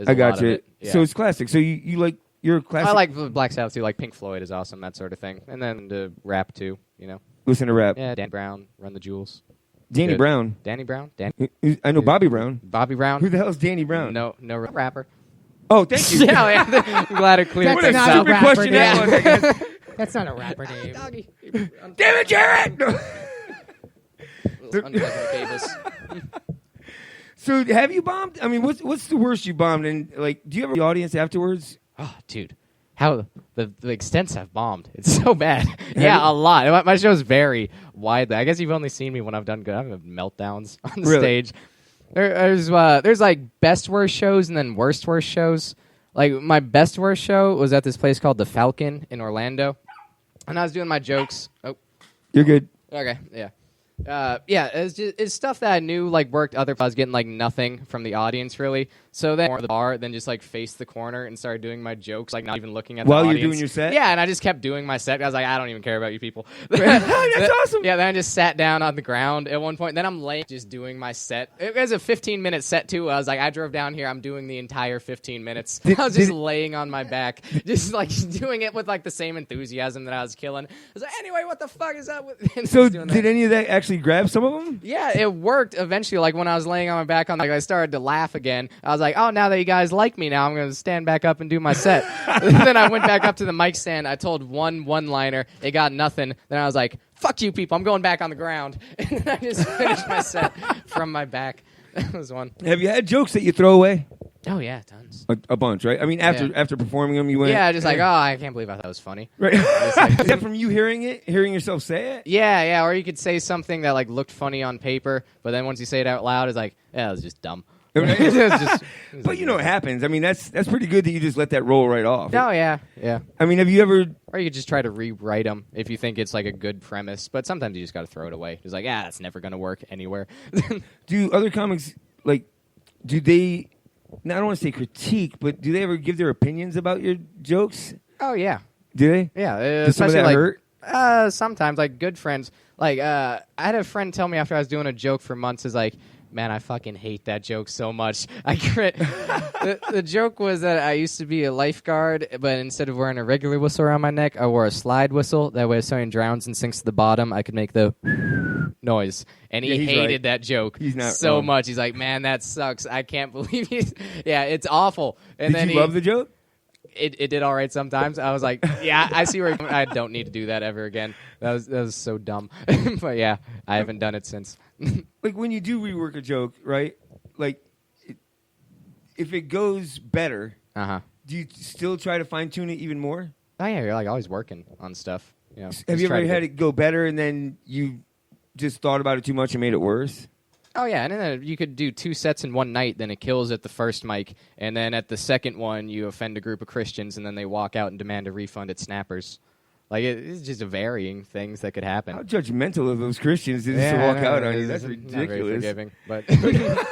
I got you. Yeah. So it's classic. So you like you're a classic. I like Black Sabbath too. Like Pink Floyd is awesome, that sort of thing, and then the rap too. You know. Listen to rap. Yeah, Danny Brown, Run the Jewels. Danny Brown. Danny Brown. I know Bobby Brown. Bobby Brown. Who the hell is Danny Brown? No rapper. Oh, thank you. Yeah, I'm glad it cleared That's things not up. a rapper question name. that was, I guess. That's not a rapper name. Doggy. Damn it, Jarrett! Unplugging the cables. So have you bombed? I mean, what's the worst you bombed? And like, do you have the audience afterwards? Oh, dude. How the extents I've bombed. It's so bad. Yeah, a lot. My shows vary widely. I guess you've only seen me when I've done good. I've had meltdowns on the stage. There's like best worst shows and then worst shows. Like my best worst show was at this place called the Falcon in Orlando, and I was doing my jokes. Oh, You're good. okay, yeah. It's stuff that I knew like worked. I was getting like nothing from the audience really. So then more the bar, then just like faced the corner and started doing my jokes, like not even looking at the While audience. you're doing your set? Yeah, and I just kept doing my set. I was like, I don't even care about you people. That's awesome. Yeah, then I just sat down on the ground at one point. Then I'm late just doing my set. It was a 15-minute set too. I was like, I drove down here. I'm doing the entire 15 minutes. I was just laying on my back, just like doing it with like the same enthusiasm that I was killing. I was like, anyway, what the fuck is up with? So did any of that actually grab some of them? Yeah, it worked eventually. Like when I was laying on my back, I started to laugh again. I was like, oh, now that you guys like me now, I'm going to stand back up and do my set. Then I went back up to the mic stand. I told one-liner. It got nothing. Then I was like, fuck you people. I'm going back on the ground. And then I just finished my set from my back. That was one. Have you had jokes that you throw away? Oh, yeah, tons. A bunch, right? I mean, after performing them, you went... Yeah, just like, oh, I can't believe I thought it was funny. Right. Like, is that from you hearing yourself say it? Yeah, or you could say something that like looked funny on paper, but then once you say it out loud, it's like, yeah, it was just dumb. But you know what happens. I mean, that's pretty good that you just let that roll right off. Oh, yeah. I mean, have you ever... Or you could just try to rewrite them if you think it's like a good premise, but sometimes you just got to throw it away. It's like, that's never going to work anywhere. Do other comics, like, do they... Now, I don't want to say critique, but do they ever give their opinions about your jokes? Oh, yeah. Do they? Yeah. Does some of that hurt? Sometimes, like, good friends. Like, I had a friend tell me after I was doing a joke for months, is like, man, I fucking hate that joke so much. The joke was that I used to be a lifeguard, but instead of wearing a regular whistle around my neck, I wore a slide whistle. That way if someone drowns and sinks to the bottom, I could make the noise. And he hated that joke so wrong. much. He's like, man, that sucks. I can't believe he's... Yeah, it's awful. And Did you love the joke? It did all right sometimes. I was like, yeah, I see where I don't need to do that ever again. That was so dumb. But yeah, I haven't done it since. Like when you do rework a joke, right? Like if it goes better, do you still try to fine tune it even more? Oh yeah, you're like always working on stuff. You know, have you ever had it go better and then you just thought about it too much and made it worse? Oh yeah, and then you could do 2 sets in one night, then it kills at the first mic, and then at the second one you offend a group of Christians, and then they walk out and demand a refund at Snappers. Like it's just varying things that could happen. How judgmental of those Christians to just walk out on you? That's ridiculous. Not very forgiving, but yeah,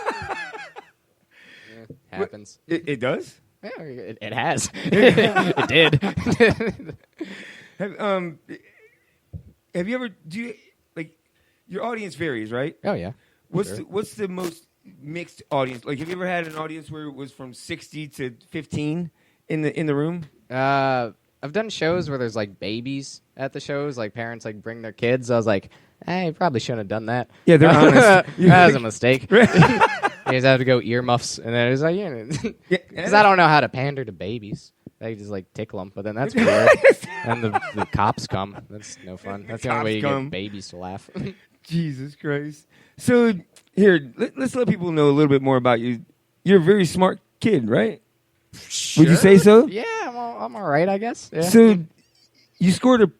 happens. It does? Yeah, it has. It did. Have you ever your audience varies, right? Oh yeah. What's the most mixed audience? Like, have you ever had an audience where it was from 60 to 15 in the room? I've done shows where there's like babies at the shows, like parents like bring their kids. I was like, you probably shouldn't have done that. Yeah, they're honest. That was a mistake. You just have to go earmuffs, and then it's like, because I don't know how to pander to babies. I just like tickle them, but then that's weird. And the cops come. That's no fun. That's the only way you get babies to laugh. Jesus Christ. So, here, let's let people know a little bit more about you. You're a very smart kid, right? Sure. Would you say so? Yeah, I'm all right, I guess. Yeah. So, you scored a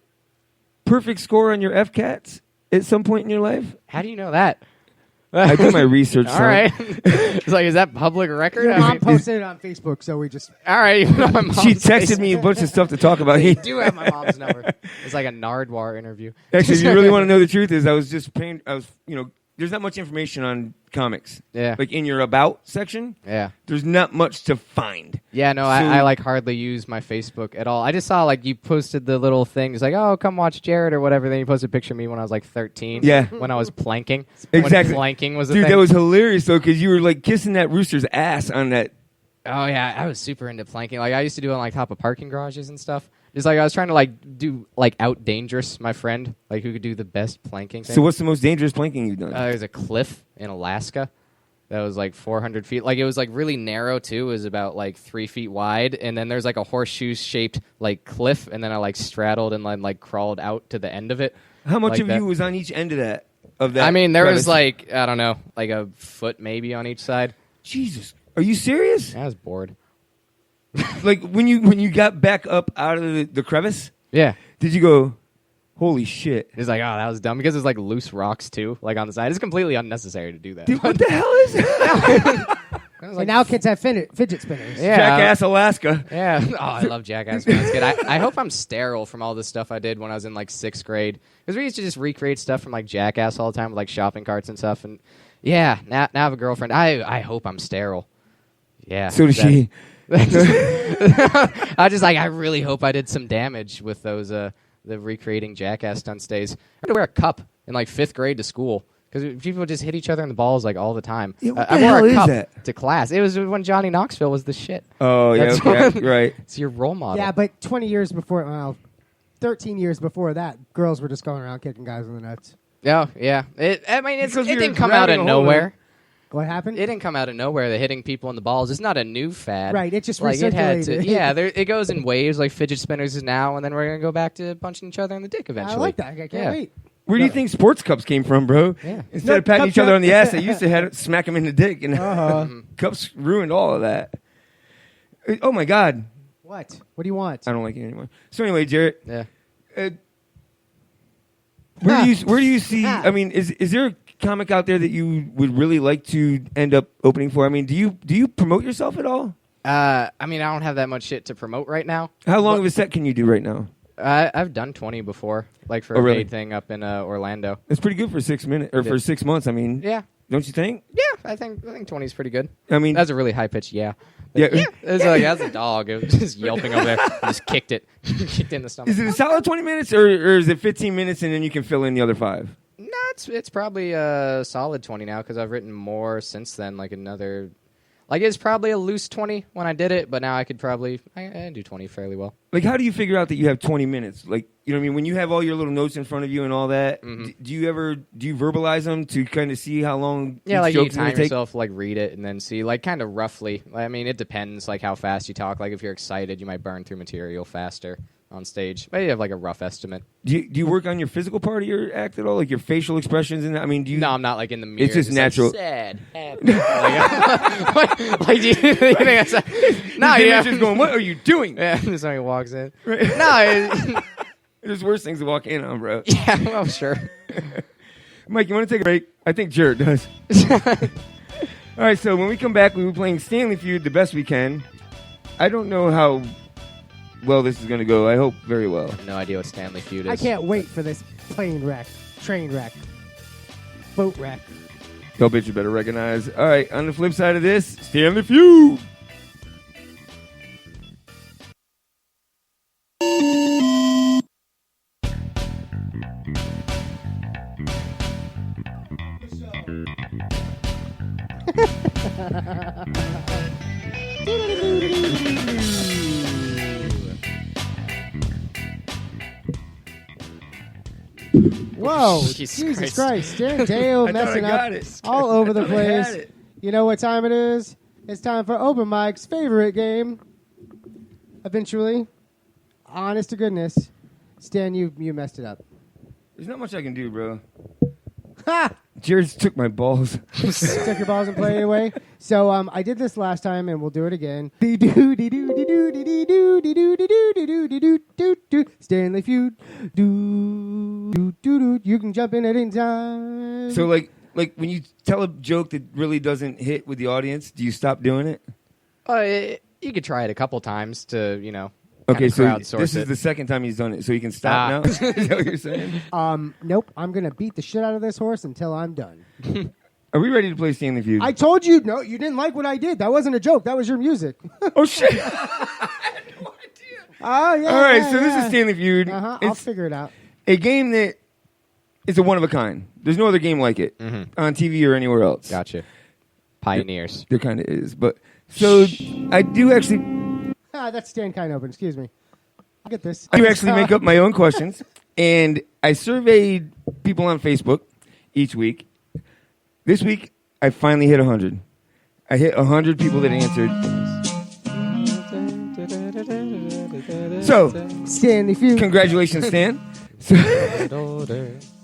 perfect score on your FCATs at some point in your life? How do you know that? I do my research. All right. It's like, is that public record? Your mom posted it on Facebook, so we just... All right. She texted me a bunch of stuff to talk about. You do have my mom's number. It's like a Nardwar interview. Actually, if you really want to know the truth, is I was there's not much information on comics. Yeah. Like in your about section. Yeah. There's not much to find. Yeah, no, I like hardly use my Facebook at all. I just saw like you posted the little things like, oh, come watch Jarrett or whatever. Then you posted a picture of me when I was like 13. Yeah. When I was planking. Exactly. When planking was a Dude, thing. that was hilarious though, because you were like kissing that rooster's ass on that. Oh yeah, I was super into planking. Like I used to do it on like top of parking garages and stuff. Just like I was trying to like do like out dangerous my friend, like who could do the best planking thing. So what's the most dangerous planking you've done? There's a cliff in Alaska that was like 400 feet. Like it was like really narrow too. It was about like 3 feet wide, and then there's like a horseshoe shaped like cliff, and then I like straddled and like crawled out to the end of it. How much like of that. you was on each end of that? I mean, there crevice? was like I don't know, like a foot maybe on each side. Jesus, are you serious? I was bored. Like when you got back up out of the crevice, Yeah. did you go, holy shit? It's like, oh, that was dumb because there's like loose rocks too, like on the side. It's completely unnecessary to do that. Dude, what the hell is that? And now kids have fidget spinners. Yeah. Jackass Alaska. Yeah. Oh, I love Jackass when I was a kid. I hope I'm sterile from all the stuff I did when I was in like 6th grade. Because we used to just recreate stuff from like Jackass all the time with like shopping carts and stuff. And yeah, now I have a girlfriend. I hope I'm sterile. Yeah. So does she. I really hope I did some damage with those the recreating Jackass stunt stays. I had to wear a cup in like 5th grade to school because people just hit each other in the balls like all the time. Yeah, what I the wore hell a is cup that? to class. It was when Johnny Knoxville was the shit. Oh, yeah, That's okay, when- right. It's your role model. Yeah, but 20 years before, well, 13 years before that, girls were just going around kicking guys in the nuts. Oh, yeah. It Because it you're didn't come out grabbing of a hold of nowhere. What happened? It didn't come out of nowhere. The hitting people in the balls. It's not a new fad. Right, it just like it had recirculated. to. Yeah, it goes in waves. Like fidget spinners is now, and then we're gonna go back to punching each other in the dick eventually. I like that. I can't Yeah. wait. Where do you think sports cups came from, bro? Yeah. Instead of patting cup each other cup. on the ass, they used to smack them in the dick, and Uh-huh. cups ruined all of that. Oh my God, What? What do you want? I don't like it anymore. So anyway, Jarrett, Yeah. where do you see? I mean, is there a comic out there that you would really like to end up opening for? I mean, do you promote yourself at all? I mean, I don't have that much shit to promote right now. How long of a set can you do right now? I've done 20 before, like for Oh, a really? paid thing up in Orlando. That's pretty good for 6 minutes or for 6 months. I mean, Yeah. don't you think? Yeah, I think 20 is pretty good. I mean, That's a really high pitched yeah. yeah. It was like as a dog, it was just yelping over there. I just kicked it, kicked it in the stomach. Is it a solid 20 minutes or is it 15 minutes and then you can fill in the other 5? No, it's probably a solid 20 now because I've written more since then. Like another, like it's probably a loose 20 when I did it, but now I could probably I do 20 fairly well. Like, how do you figure out that you have 20 minutes? Like, you know what I mean? When you have all your little notes in front of you and all that, do you verbalize them to kind of see how long Yeah, each like you joke's time gonna take? yourself, like read it and then see, like kind of roughly. I mean, it depends, like how fast you talk. Like if you're excited, you might burn through material faster on stage. But you have like a rough estimate. Do you work on your physical part of your act at all? Like your facial expressions and that? I mean, do you? No, I'm not like in the mirror. It's just natural. Like, sad, happy. like, do you think that's no? His Yeah, image is going, what are you doing? yeah. Somebody walks in. Right. No, There's worse things to walk in on, bro. yeah. Well, sure. Mike, you want to take a break? I think Jarrett does. All right, so when we come back, we were playing Stanley Feud the best we can. I don't know how well this is going to go. I hope very well. No idea what Stanley Feud is. I can't wait for this plane wreck, train wreck, boat wreck. Y'all bitch, you better recognize. All right, on the flip side of this, Stanley Feud. Whoa, Jesus Jesus Christ. Christ. Dale I thought I messing got up it. all over the I thought I had place. it. You know what time it is? It's time for Open Mike's favorite game. Eventually, honest to goodness, Stan, you messed it up. There's not much I can do, bro. Ha! Jared took my balls. Took your balls and play it away. So I did this last time, Stanley Feud. Do. You can jump in at any time. So, like when you tell a joke that really doesn't hit with the audience, do you stop doing it? You could try it a couple times to, Okay, so crowdsource this is it. the second time he's done it, so he can stop now? Is that what you're saying? Nope. I'm going to beat the shit out of this horse until I'm done. Are we ready to play Stanley Feud? I told you, no, you didn't like what I did. That wasn't a joke. That was your music. Oh, shit. Oh, yeah. All right, yeah, so yeah. this is Stanley Feud. I'll figure it out. A game that is a one-of-a-kind. There's no other game like it on TV or anywhere else. Gotcha. Pioneers. There kind of is. But so I do actually... That's stand kind open. Excuse me. I'll get this. I do actually make up my own questions, and I surveyed people on Facebook each week. This week, I finally hit 100. I hit 100 people that answered. So, Stanley Feud. Congratulations, Stan.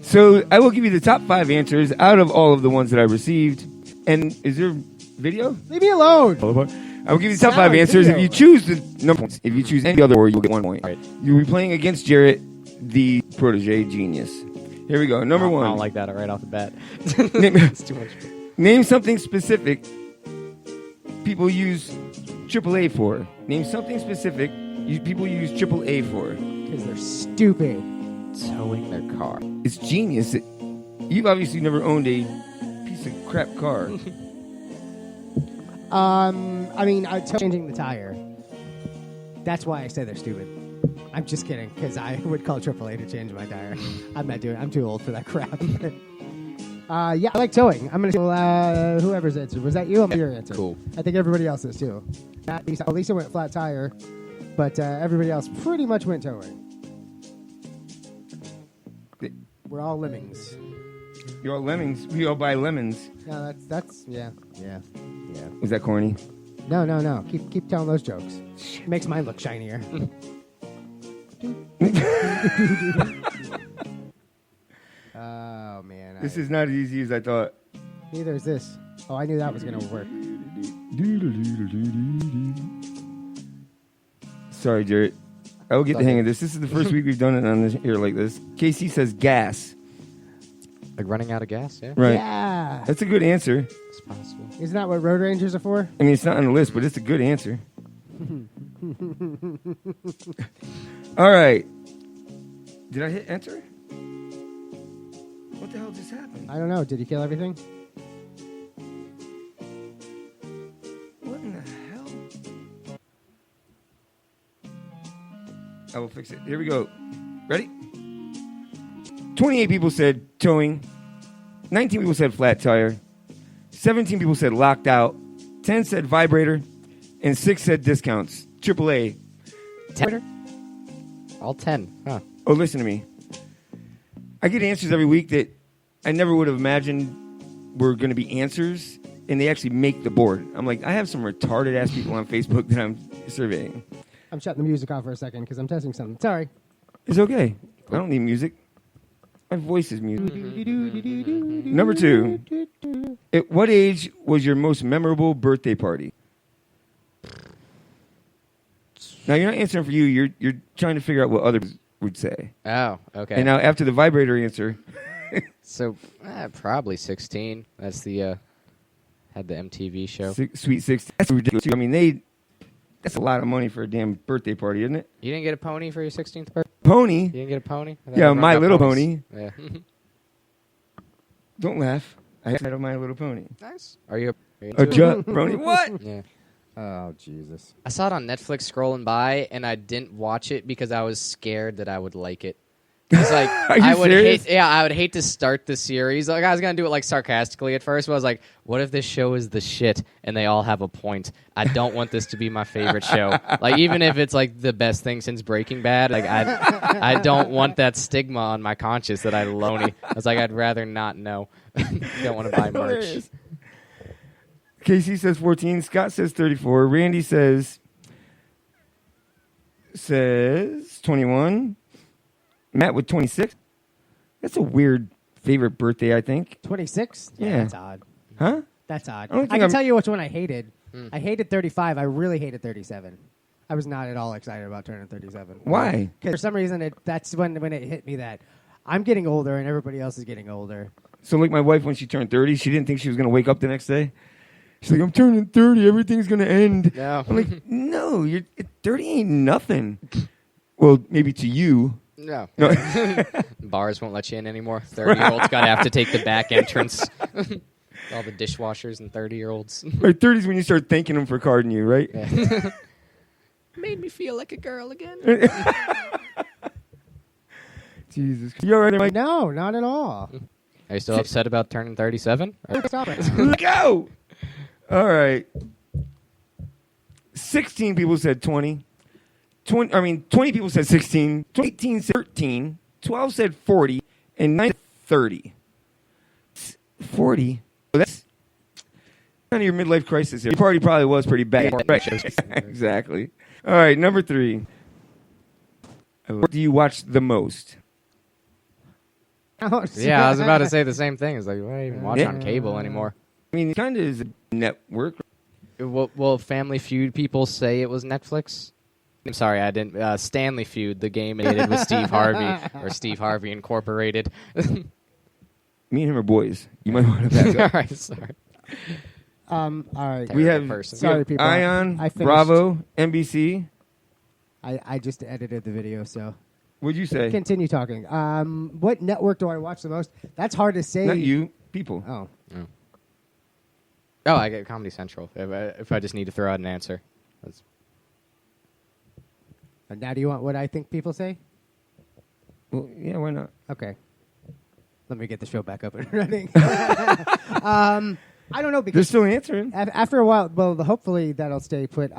So I will give you the top 5 answers out of all of the ones that I received. And is there video? Leave me alone. I will give you the top 5 answers. If you choose the number points, if you choose any other, you'll get 1 point. Right. You'll be playing against Jarrett, the protege genius. Here we go. Number 1. I don't like that right off the bat. It's too much. Name something specific people use AAA for. Name something specific people use AAA for. Because they're stupid. Towing their car. It's genius. You've obviously never owned a piece of crap car. Changing the tire. That's why I say they're stupid. I'm just kidding, because I would call AAA to change my tire. I'm not doing it. I'm too old for that crap. I like towing. I'm going to whoever's answer. Was that you? I'm your answer. Cool. I think everybody else is, too. Lisa went flat tire, but everybody else pretty much went towing. We're all lemmings. You're all lemmings. We all buy lemons. No, that's yeah. Was that corny? No. Keep telling those jokes. Makes mine look shinier. Oh man. This is not as easy as I thought. Neither is this. Oh, I knew that was gonna work. Sorry, Jarrett. I will get the hang of this. This is the first week we've done it on this here like this. KC says gas. Like running out of gas, yeah? Right. Yeah. That's a good answer. It's possible. Isn't that what road rangers are for? I mean, it's not on the list, but it's a good answer. All right. Did I hit enter? What the hell just happened? I don't know. Did he kill everything? What in the hell? I will fix it. Here we go. Ready? 28 people said towing. 19 people said flat tire. 17 people said locked out. 10 said vibrator. And 6 said discounts. AAA. 10? All 10. Huh. Oh, listen to me. I get answers every week that I never would have imagined were going to be answers, and they actually make the board. I'm like, I have some retarded-ass people on Facebook that I'm surveying. I'm shutting the music off for a second because I'm testing something. Sorry. It's okay. I don't need music. My voice is music. Number 2. At what age was your most memorable birthday party? Now, you're not answering for you. You're trying to figure out what others would say. Oh, okay. And now, after the vibrator answer... So, probably 16. That's the... had the MTV show. Sweet 16. That's ridiculous. I mean, that's a lot of money for a damn birthday party, isn't it? You didn't get a pony for your 16th birthday? Pony? You didn't get a pony? Yeah, My Little Pony. Yeah. Don't laugh. I had a My Little Pony. Nice. Are you a pony? What? Yeah. Oh, Jesus. I saw it on Netflix scrolling by, and I didn't watch it because I was scared that I would like it. It's like Are you serious? I would hate to start the series. Like I was gonna do it like sarcastically at first, but I was like, "What if this show is the shit and they all have a point? I don't want this to be my favorite show. Like even if it's like the best thing since Breaking Bad, like I don't want that stigma on my conscience that I lonely. I was like, I'd rather not know. Don't want to buy merch. Casey says 14. Scott says 34. Randy says 21. Matt with 26. That's a weird favorite birthday, I think. 26? Yeah. That's odd. Huh? That's odd. I don't think I can I'm- tell you which one I hated. I hated 35. I really hated 37. I was not at all excited about turning 37. Why? Because for some reason, that's when it hit me that I'm getting older and everybody else is getting older. So, like my wife, when she turned 30, she didn't think she was going to wake up the next day. She's like, I'm turning 30. Everything's going to end. No. I'm like, no, 30 ain't nothing. Well, maybe to you. No. Bars won't let you in anymore. 30-year-olds got to have to take the back entrance. All the dishwashers and 30-year-olds. Right, 30's when you start thanking them for carding you, right? Yeah. Made me feel like a girl again. Jesus. You all right, Mike? No, not at all. Are you still upset about turning 37? Stop it. Let's go. All right. 16 people said 20. 20 people said 16. 18 said 13. 12 said 40. And 9 said 30. 40? Well, that's kind of your midlife crisis here. Your party probably was pretty bad. Right. Exactly. All right, number 3. What do you watch the most? Yeah, I was about to say the same thing. It's like, why do I even watch on cable anymore? I mean, it kind of is a network. Will Family Feud people say it was Netflix? I'm sorry, I didn't. Stanley Feud, the game it did with Steve Harvey, or Steve Harvey Incorporated. Me and him are boys. You might want to back up. All right, sorry. All right. We have, sorry, people. Ion, I finished. Bravo, NBC. I just edited the video, so. What'd you say? Continue talking. What network do I watch the most? That's hard to say. Not you, people. Oh. Oh, I get Comedy Central. If I just need to throw out an answer. Now, do you want what I think people say? Well, yeah, why not? Okay. Let me get the show back up and running. I don't know. Because they're still answering. After a while, well, hopefully that'll stay put.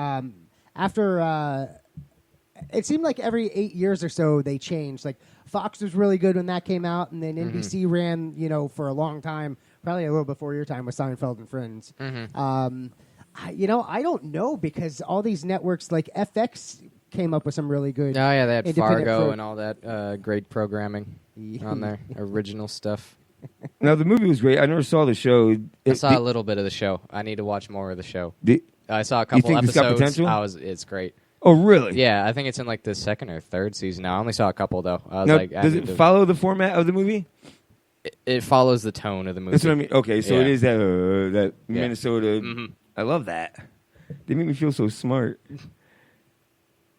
It seemed like every 8 years or so they changed. Like Fox was really good when that came out, and then NBC ran, for a long time, probably a little before your time with Seinfeld and Friends. I don't know because all these networks like FX came up with some really good. Oh yeah, they had Fargo and all that great programming on there, original stuff. Now the movie was great. I never saw the show. I saw a little bit of the show. I need to watch more of the show. I saw a you couple think episodes. It's got potential? It's great. Oh, really? Yeah, I think it's in like the 2nd or 3rd season now. I only saw a couple though. I was now, like, does it follow the format of the movie? It follows the tone of the movie. That's what I mean. Okay, so it is that Yeah. Minnesota. I love that. They make me feel so smart.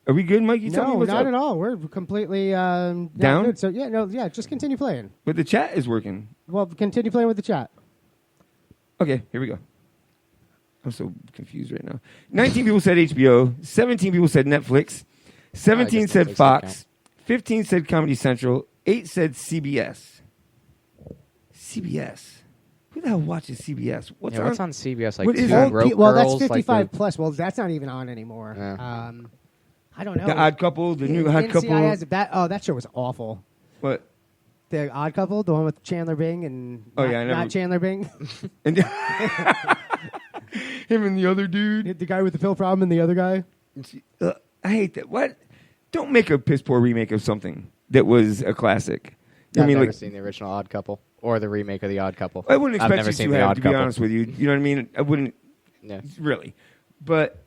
Are we good, Mike? No, not at all. We're completely down. Good. So just continue playing. But the chat is working. Well, continue playing with the chat. Okay, here we go. I'm so confused right now. 19 people said HBO. 17 people said Netflix. 17 said Netflix Fox. 15 said Comedy Central. 8 said CBS. CBS. Who the hell watches CBS? What's on CBS? Like what is Two Broke well, that's Girls, 55 plus. Well, that's not even on anymore. Yeah. I don't know. The Odd Couple, the new Odd Couple. That show was awful. What? The Odd Couple, the one with Chandler Bing and not Chandler Bing. And him and the other dude. The guy with the pill problem and the other guy. I hate that. What? Don't make a piss poor remake of something that was a classic. I've never seen the original Odd Couple or the remake of the Odd Couple. I wouldn't I've expect never you seen to the have, Odd to Couple. be honest with you. You know what I mean? I wouldn't really. But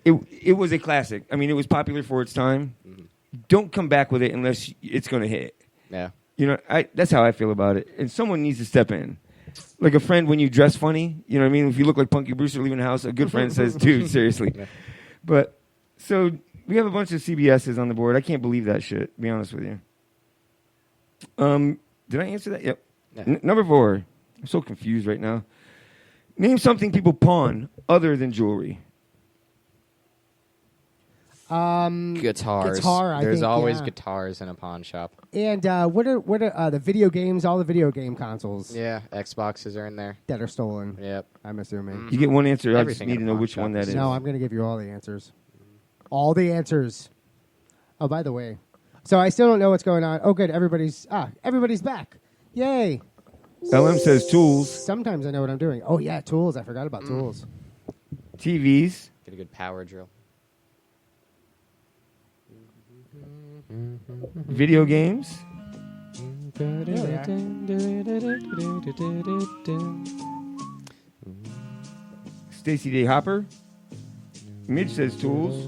it was a classic. I mean, it was popular for its time. Don't come back with it unless it's going to hit. Yeah. That's how I feel about it. And someone needs to step in. Like a friend when you dress funny, you know what I mean? If you look like Punky Brewster leaving the house, a good friend says, dude, seriously. Yeah. But, so, we have a bunch of CBSs on the board. I can't believe that shit, to be honest with you. Did I answer that? Yep. Yeah. Number 4. I'm so confused right now. Name something people pawn other than jewelry. Guitars. There's always guitars in a pawn shop. And what are the video games? All the video game consoles. Yeah, Xboxes are in there that are stolen. Yep, I'm assuming. You get one answer. Everything I just need to know which one that is. No, I'm going to give you all the answers. All the answers. Oh, by the way, so I still don't know what's going on. Oh, good. Everybody's back. Yay. LM says tools. Sometimes I know what I'm doing. Oh yeah, tools. I forgot about tools. TVs. Get a good power drill. Video games. Stacey Day Hopper. Midge says tools.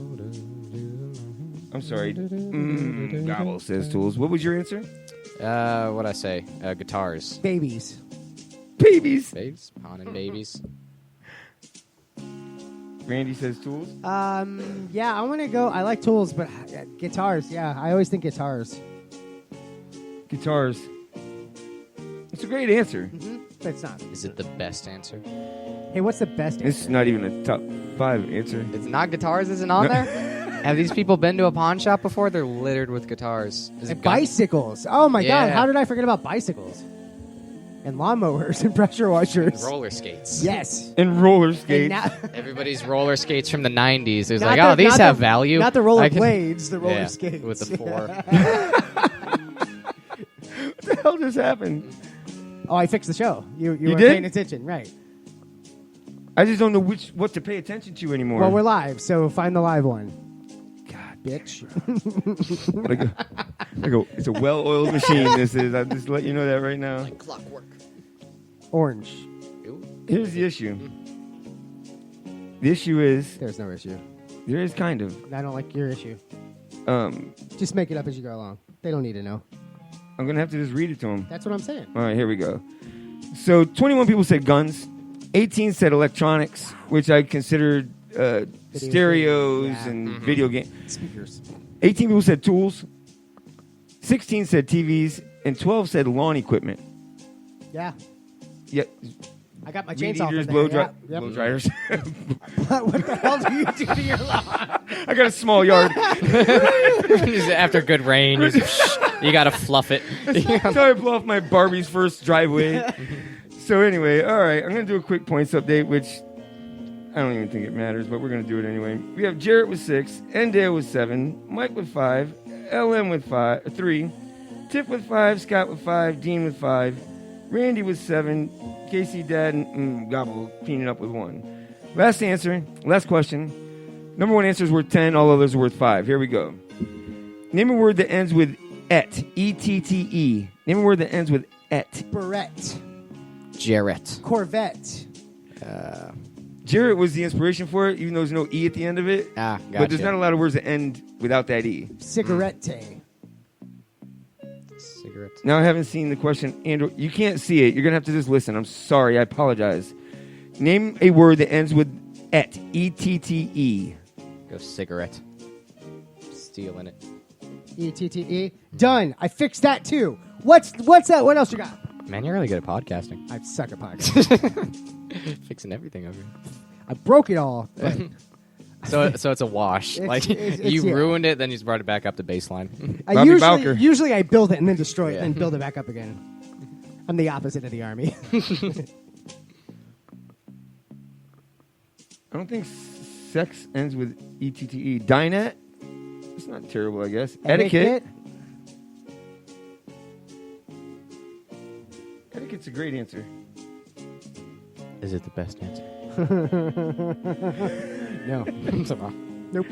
I'm sorry. Gobble says tools. What was your answer? What'd I say? Guitars. Babies. Babies. Babies? Pawning babies. Randy says tools. Yeah, I want to go. I like tools, but guitars. Yeah, I always think guitars. Guitars. It's a great answer. But it's not. Is it the best answer? Hey, what's the best answer? It's not even a top 5 answer. It's not guitars, isn't on there? Have these people been to a pawn shop before? They're littered with guitars. Is it And bicycles. Oh my Yeah. God! How did I forget about bicycles? And lawnmowers and pressure washers. roller skates? Yes. And roller And skates. now, Everybody's roller skates from the 90s. It was Not like, the- oh, these not have the- value. not the roller I can- blades, the roller Yeah, skates. with the 4. What the hell just happened? oh, I fixed the show. You weren't did? paying attention, right? I just don't know what to pay attention to anymore. Well, we're live, so find the live one. God, bitch. It's a well-oiled machine, this is. I'll just let you know that right now. Like clockwork. Orange. Here's the issue. The issue is... There's no issue. There is kind of. I don't like your issue. Um, Just make it up as you go along. They don't need to know. I'm going to have to just read it to them. That's what I'm saying. All right, here we go. So 21 people said guns. 18 said electronics, which I considered stereos games. Yeah. and video games. Speakers. 18 people said tools. 16 said TVs. And 12 said lawn equipment. Yeah. Yeah. I got my Weed chainsaw eaters, from blow, there. blow dryers. What the hell do you do to your lawn? I got a small yard. After good rain, you got to fluff it. So I blow off my Barbie's first driveway. So anyway, all right, I'm going to do a quick points update, which I don't even think it matters, but we're going to do it anyway. We have Jarrett with 6, Endale with 7, Mike with 5, LM with 3, Tiff with 5, Scott with 5, Dean with 5, Randy with 7, Casey, Dad, and Gobble cleaning up with 1. Last answer, last question. Number 1 answer is worth 10, all others are worth 5. Here we go. Name a word that ends with et, E-T-T-E. Name a word that ends with et. Barrette. Jarrett. Corvette. Jarrett was the inspiration for it, even though there's no E at the end of it. Gotcha. But there's not a lot of words that end without that E. Cigarette. Cigarette. Now I haven't seen the question. Andrew, you can't see it. You're going to have to just listen. I'm sorry. I apologize. Name a word that ends with et. E-T-T-E. Go cigarette. Stealing it. E-T-T-E. Done. I fixed that too. What's that? What else you got? Man, you're really good at podcasting. I suck at podcasting. Fixing everything over here. I broke it all. but So it's a wash. It's- it's- You yeah. ruined it, then you just brought it back up to baseline. I Bobby Bowker. usually I build it and then destroy it Yeah. and build it back up again. I'm the opposite of the army. I don't think sex ends with E-T-T-E. Dinette? It's not terrible, I guess. Etiquette? Etiquette's a great answer. Is it the best answer? No. Nope.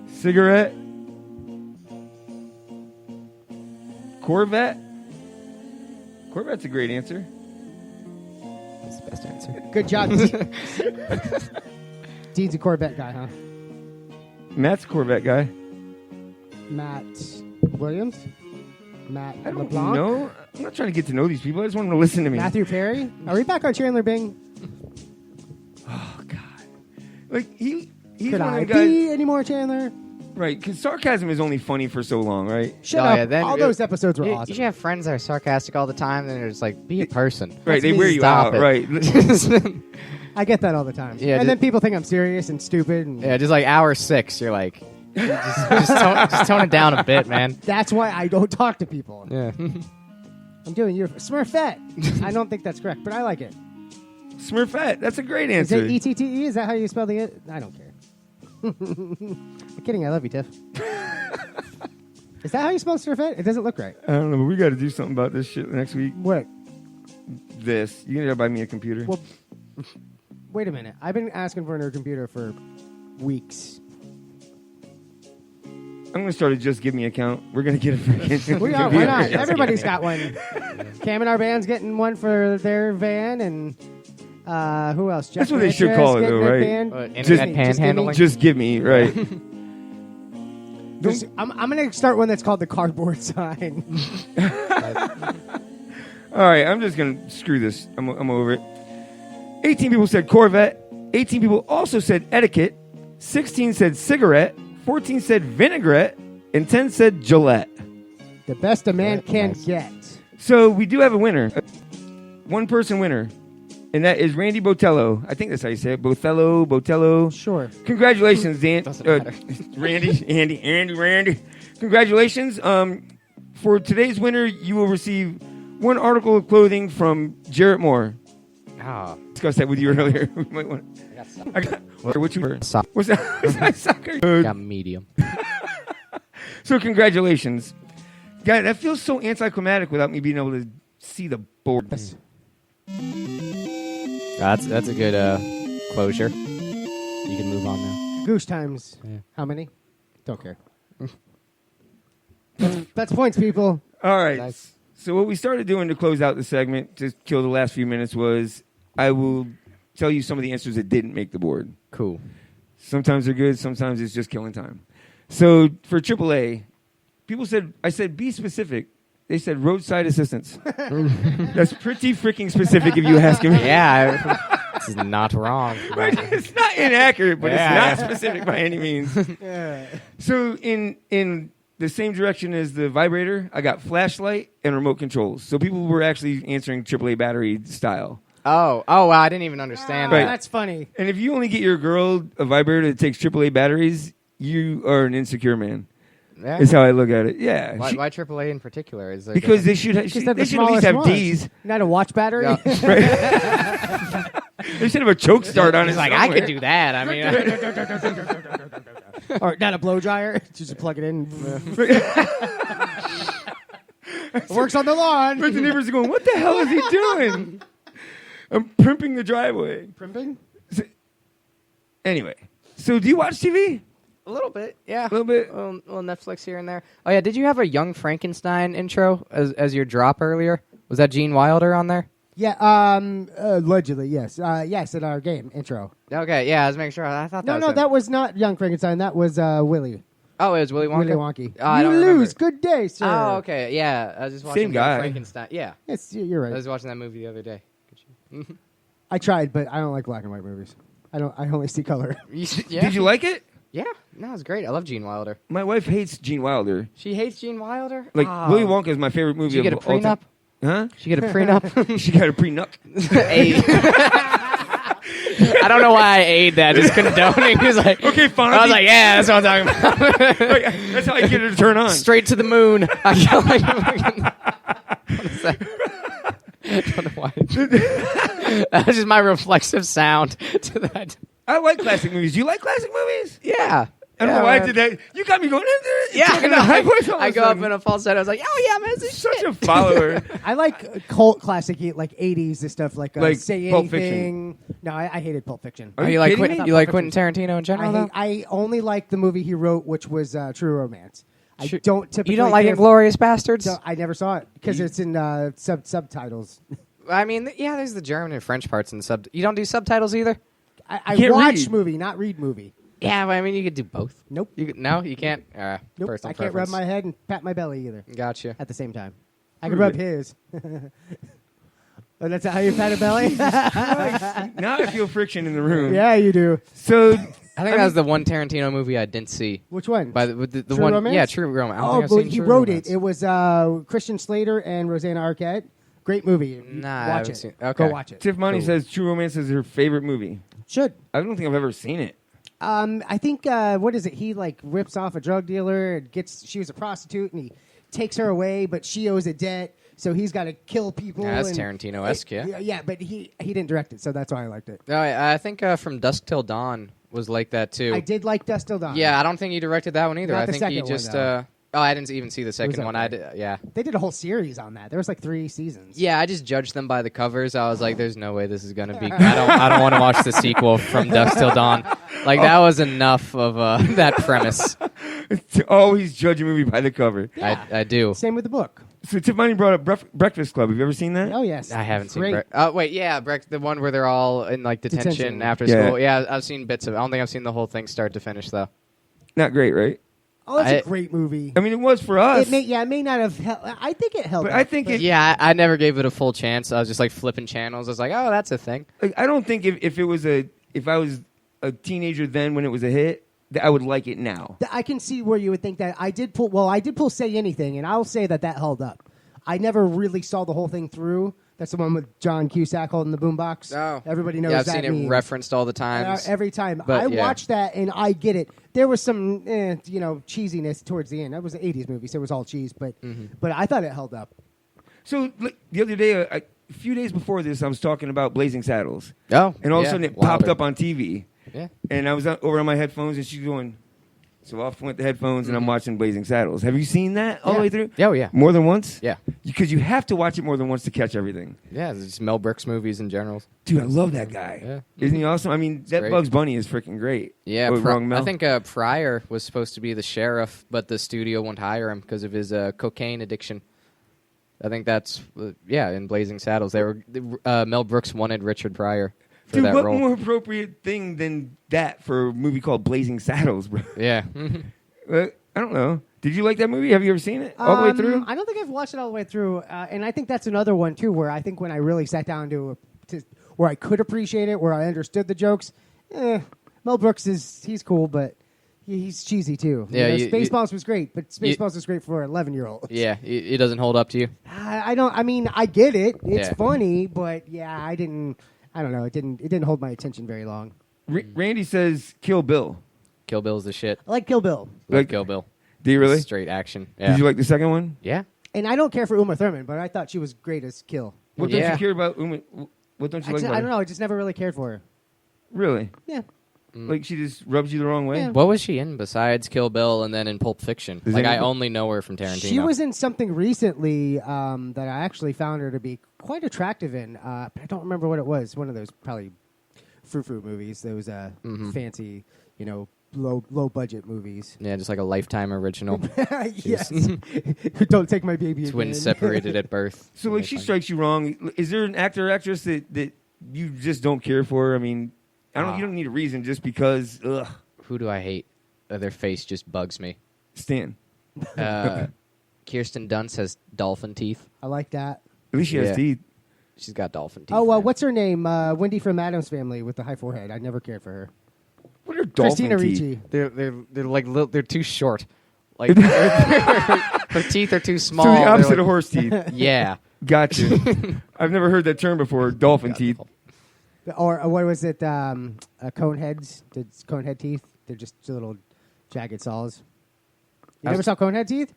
Cigarette? Corvette? Corvette's a great answer. That's the best answer. Good job. Dean's a Corvette guy, huh? Matt's a Corvette guy. Matt Williams? Matt I don't LeBlanc? know. I'm not trying to get to know these people. I just want them to listen to me. Matthew Perry? Are we back on Chandler Bing? Oh, God. Like, he's Could one I of the guys... be any more Chandler? Right, because sarcasm is only funny for so long, right? Shut Oh, up. yeah, then All it- those episodes were You awesome. should have friends that are sarcastic all the time, and they're just like, be a person. Right, they me. wear you Stop out, it. right. I get that all the time. Yeah, and then people think I'm serious and stupid. And Yeah, just like hour 6, you're like, just tone it down a bit, man. that's why I don't talk to people. Yeah. I'm doing your Smurfette. I don't think that's correct, but I like it. Smurfette, that's a great Is answer. it E-T-T-E? Is that how you spell the it? I don't care. I'm kidding. I love you, Tiff. Is that how you spell Smurfette? It doesn't look right. I don't know, but we got to do something about this shit next week. What? This. You got to buy me a computer. Well, wait a minute. I've been asking for a new computer for weeks. I'm going to start a Just Give Me account. We're going to get a freaking We are. Why computer. not? Everybody's got one. Cam and our band's getting one for their van, and who else? That's what they should call it, though, right? Internet Just give me. panhandling. Just Give Me, right. I'm going to start one that's called the cardboard sign. All right, I'm just going to screw this. I'm over it. 18 people said Corvette. 18 people also said etiquette. 16 said cigarette. 14 said vinaigrette. And 10 said Gillette. The best a man can get. So we do have a winner. One person winner. And that is Randy Botello. I think that's how you say it. Botello. Sure. Congratulations, Dan. Doesn't matter. Randy. Congratulations. For today's winner, you will receive one article of clothing from Jarrett Moore. Oh. Discussed that with you earlier. We might want. I got. What you were? What's that? What's that soccer? Got medium. So congratulations, guy. That feels so anticlimactic without me being able to see the board. That's a good closure. You can move on now. Goose times. Yeah. How many? Don't care. That's points, people. All right. Nice. So what we started doing to close out the segment, to kill the last few minutes, was I will tell you some of the answers that didn't make the board. Cool. Sometimes they're good. Sometimes it's just killing time. So for AAA, people said, I said, be specific. They said roadside assistance. That's pretty freaking specific if you ask me. Yeah, this is not wrong. Right? It's not inaccurate, but it's not specific by any means. Yeah. So in the same direction as the vibrator, I got flashlight and remote controls. So people were actually answering AAA battery style. Oh, wow, I didn't even understand Right. that. That's funny. And if you only get your girl a vibrator that takes AAA batteries, you are an insecure man. Yeah. Is how I look at it. Yeah. Why AAA in particular? Is there Because different- they should Because they're they the should at least smallest have ones. D's. Not a watch battery. Yeah. They should have a choke start on it. He's like, I could do that. I mean, Or not a blow dryer. Just plug it in. It works on the lawn. But the neighbors are going, what the hell is he doing? I'm primping the driveway. Primping? Anyway, so do you watch TV? a little bit, yeah. A little bit. Little Netflix here and there. Oh, yeah, did you have a Young Frankenstein intro as your drop earlier? Was that Gene Wilder on there? Yeah, allegedly, yes. Yes, in our game intro. Okay, yeah, I was making sure. I thought that was No, him. that was not Young Frankenstein. That was Willy. Oh, it was Willy Wonka? Willy Wonka. Oh, I you don't lose. remember. Good day, sir. Oh, okay, yeah. I was just watching Same Young guy. Frankenstein. Yeah. Yes, you're I right. was watching that movie the other day. I tried, but I don't like black and white movies. I only see color. Yeah. Did you like it? Yeah, no, it was great. I love Gene Wilder. My wife hates Gene Wilder. She hates Gene Wilder? Like, Oh. Willy Wonka is my favorite movie Did you get a of all time. prenup? Huh? She get a prenup? She got a prenup. Hey. I don't know why I ate that. Just condoning. He's like, Okay, fine. I was like, yeah, that's what I'm talking about. That's how I get her to turn on. Straight to the moon. I feel like what is that? I don't know why. That was just my reflexive sound to that. I like classic movies. Do you like classic movies? Yeah. I don't know why I did that. You got me going. Yeah, talking no, in a high voice all of I a go up sudden. in a falsetto. I was like, oh, yeah, man, this is Such shit. a follower. I like cult classic, like 80s and stuff, like Say Pulp Anything. No, I hated Pulp Fiction. Are Oh, you you like kidding Quentin, me? you like Quentin Tarantino in general? though? I only like the movie he wrote, which was True Romance. I Sure. don't typically. You don't like care Inglourious Bastards? So I never saw it because it's in subtitles. I mean, yeah, there's the German and French parts in sub. You don't do subtitles either? I can't watch read. movie, not read movie. Yeah, but I mean, you could do both. Nope. No, you can't? Nope. Personal I can't preference. rub my head and pat my belly either Gotcha. at the same time. I can rub his. Oh, that's how you pat a belly? Now I feel friction in the room. Yeah, you do. So I think that was the one Tarantino movie I didn't see. Which one? By the True one, Romance? yeah, True Romance. I don't Oh, think I've but seen he True wrote Romance. it. It was Christian Slater and Rosanna Arquette. Great movie. Nah, I watch haven't it. seen- okay. Go watch it. Tiff Money Cool. says True Romance is her favorite movie. Should. I don't think I've ever seen it. I think what is it? He like rips off a drug dealer and she was a prostitute and he takes her away, but she owes a debt, so he's got to kill people. Yeah, that's and- Tarantino-esque, yeah. Yeah, but he didn't direct it, so that's why I liked it. No, I think From Dusk Till Dawn was like that too. I did like Dust Till Dawn. Yeah, I don't think he directed that one either. Not I the think he second one, just. though. I didn't even see the second one. I okay. did. Yeah. They did a whole series on that. There was like 3 seasons. Yeah, I just judged them by the covers. I was like, "There's no way this is gonna be." I don't want to watch the sequel From Dusk Till Dawn. Like that was enough of that premise. To always judge a movie by the cover. Yeah. I do. Same with the book. So Tiff Money brought up Breakfast Club. Have you ever seen that? Oh, yes. I haven't seen. Great. Wait, yeah, the one where they're all in like detention after Yeah. school. Yeah, I've seen bits of it. I don't think I've seen the whole thing start to finish though. Not great, right? Oh, it's a great movie. I mean, it was for us. It may not have. I think it held. But up, I think it. Yeah, I never gave it a full chance. I was just like flipping channels. I was like, oh, that's a thing. Like, I don't think if I was a teenager then when it was a hit, that I would like it now. I can see where you would think that. I did pull Say Anything, and I'll say that held up. I never really saw the whole thing through. That's the one with John Cusack holding the boombox. Oh. Everybody knows I've that seen it referenced all the time. Every time. But, I watched that, and I get it. There was some, cheesiness towards the end. That was an 80s movie, so it was all cheese. But I thought it held up. So the other day, a few days before this, I was talking about Blazing Saddles. Oh, and all of a sudden it popped up on TV. Yeah. And I was over on my headphones, and she's going. So off went the headphones, and I'm watching Blazing Saddles. Have you seen that all the way through? Oh, yeah. More than once? Yeah. Because you have to watch it more than once to catch everything. Yeah, it's just Mel Brooks movies in general. Dude, I love that guy. Yeah. Isn't he awesome? I mean, that great. Bugs Bunny is freaking great. Yeah, Oh, wrong, Mel? I think Pryor was supposed to be the sheriff, but the studio won't hire him because of his cocaine addiction. I think that's, in Blazing Saddles. Mel Brooks wanted Richard Pryor for Dude, that what role. more appropriate thing than that for a movie called Blazing Saddles, bro? Yeah. I don't know. Did you like that movie? Have you ever seen it all the way through? I don't think I've watched it all the way through, and I think that's another one too, where I think when I really sat down to where I could appreciate it, where I understood the jokes. Mel Brooks he's cool, but he's cheesy too. Yeah, Spaceballs was great, but Spaceballs was great for 11-year-olds. Yeah, it doesn't hold up to you. I don't. I mean, I get it. It's Yeah. funny, but yeah, I don't know. It didn't hold my attention very long. Randy says Kill Bill. Kill Bill's the shit. I like Kill Bill. Like Kill Bill. Do you really? Straight action. Yeah. Did you like the second one? Yeah. And I don't care for Uma Thurman, but I thought she was great as Kill. What don't you care about Uma? What don't you like about I her? don't know. I just never really cared for her. Really? Yeah. Like she just rubs you the wrong way? Yeah. What was she in besides Kill Bill and then in Pulp Fiction? I only know her from Tarantino. She was in something recently that I actually found her to be quite attractive in, but I don't remember what it was. One of those probably frou-frou movies, those fancy, low budget movies. Yeah, just like a Lifetime original. Yes. Don't take my baby Twins again. separated at birth. So like she strikes you wrong. Is there an actor or actress that you just don't care for? I mean, you don't need a reason just because. Ugh. Who do I hate? Their face just bugs me. Stan. Kirsten Dunst has dolphin teeth. I like that. At least she has teeth. She's got dolphin teeth. Oh, what's her name? Wendy from Addams Family with the high forehead. I never cared for her. What are dolphin Christina teeth? Ricci. They're like they're too short. Like their teeth are too small. So the opposite They're of horse teeth. Yeah. Gotcha. I've never heard that term before. Dolphin teeth. Or what was it? Cone heads. The cone head teeth. They're just little jagged saws. You never saw Conehead teeth?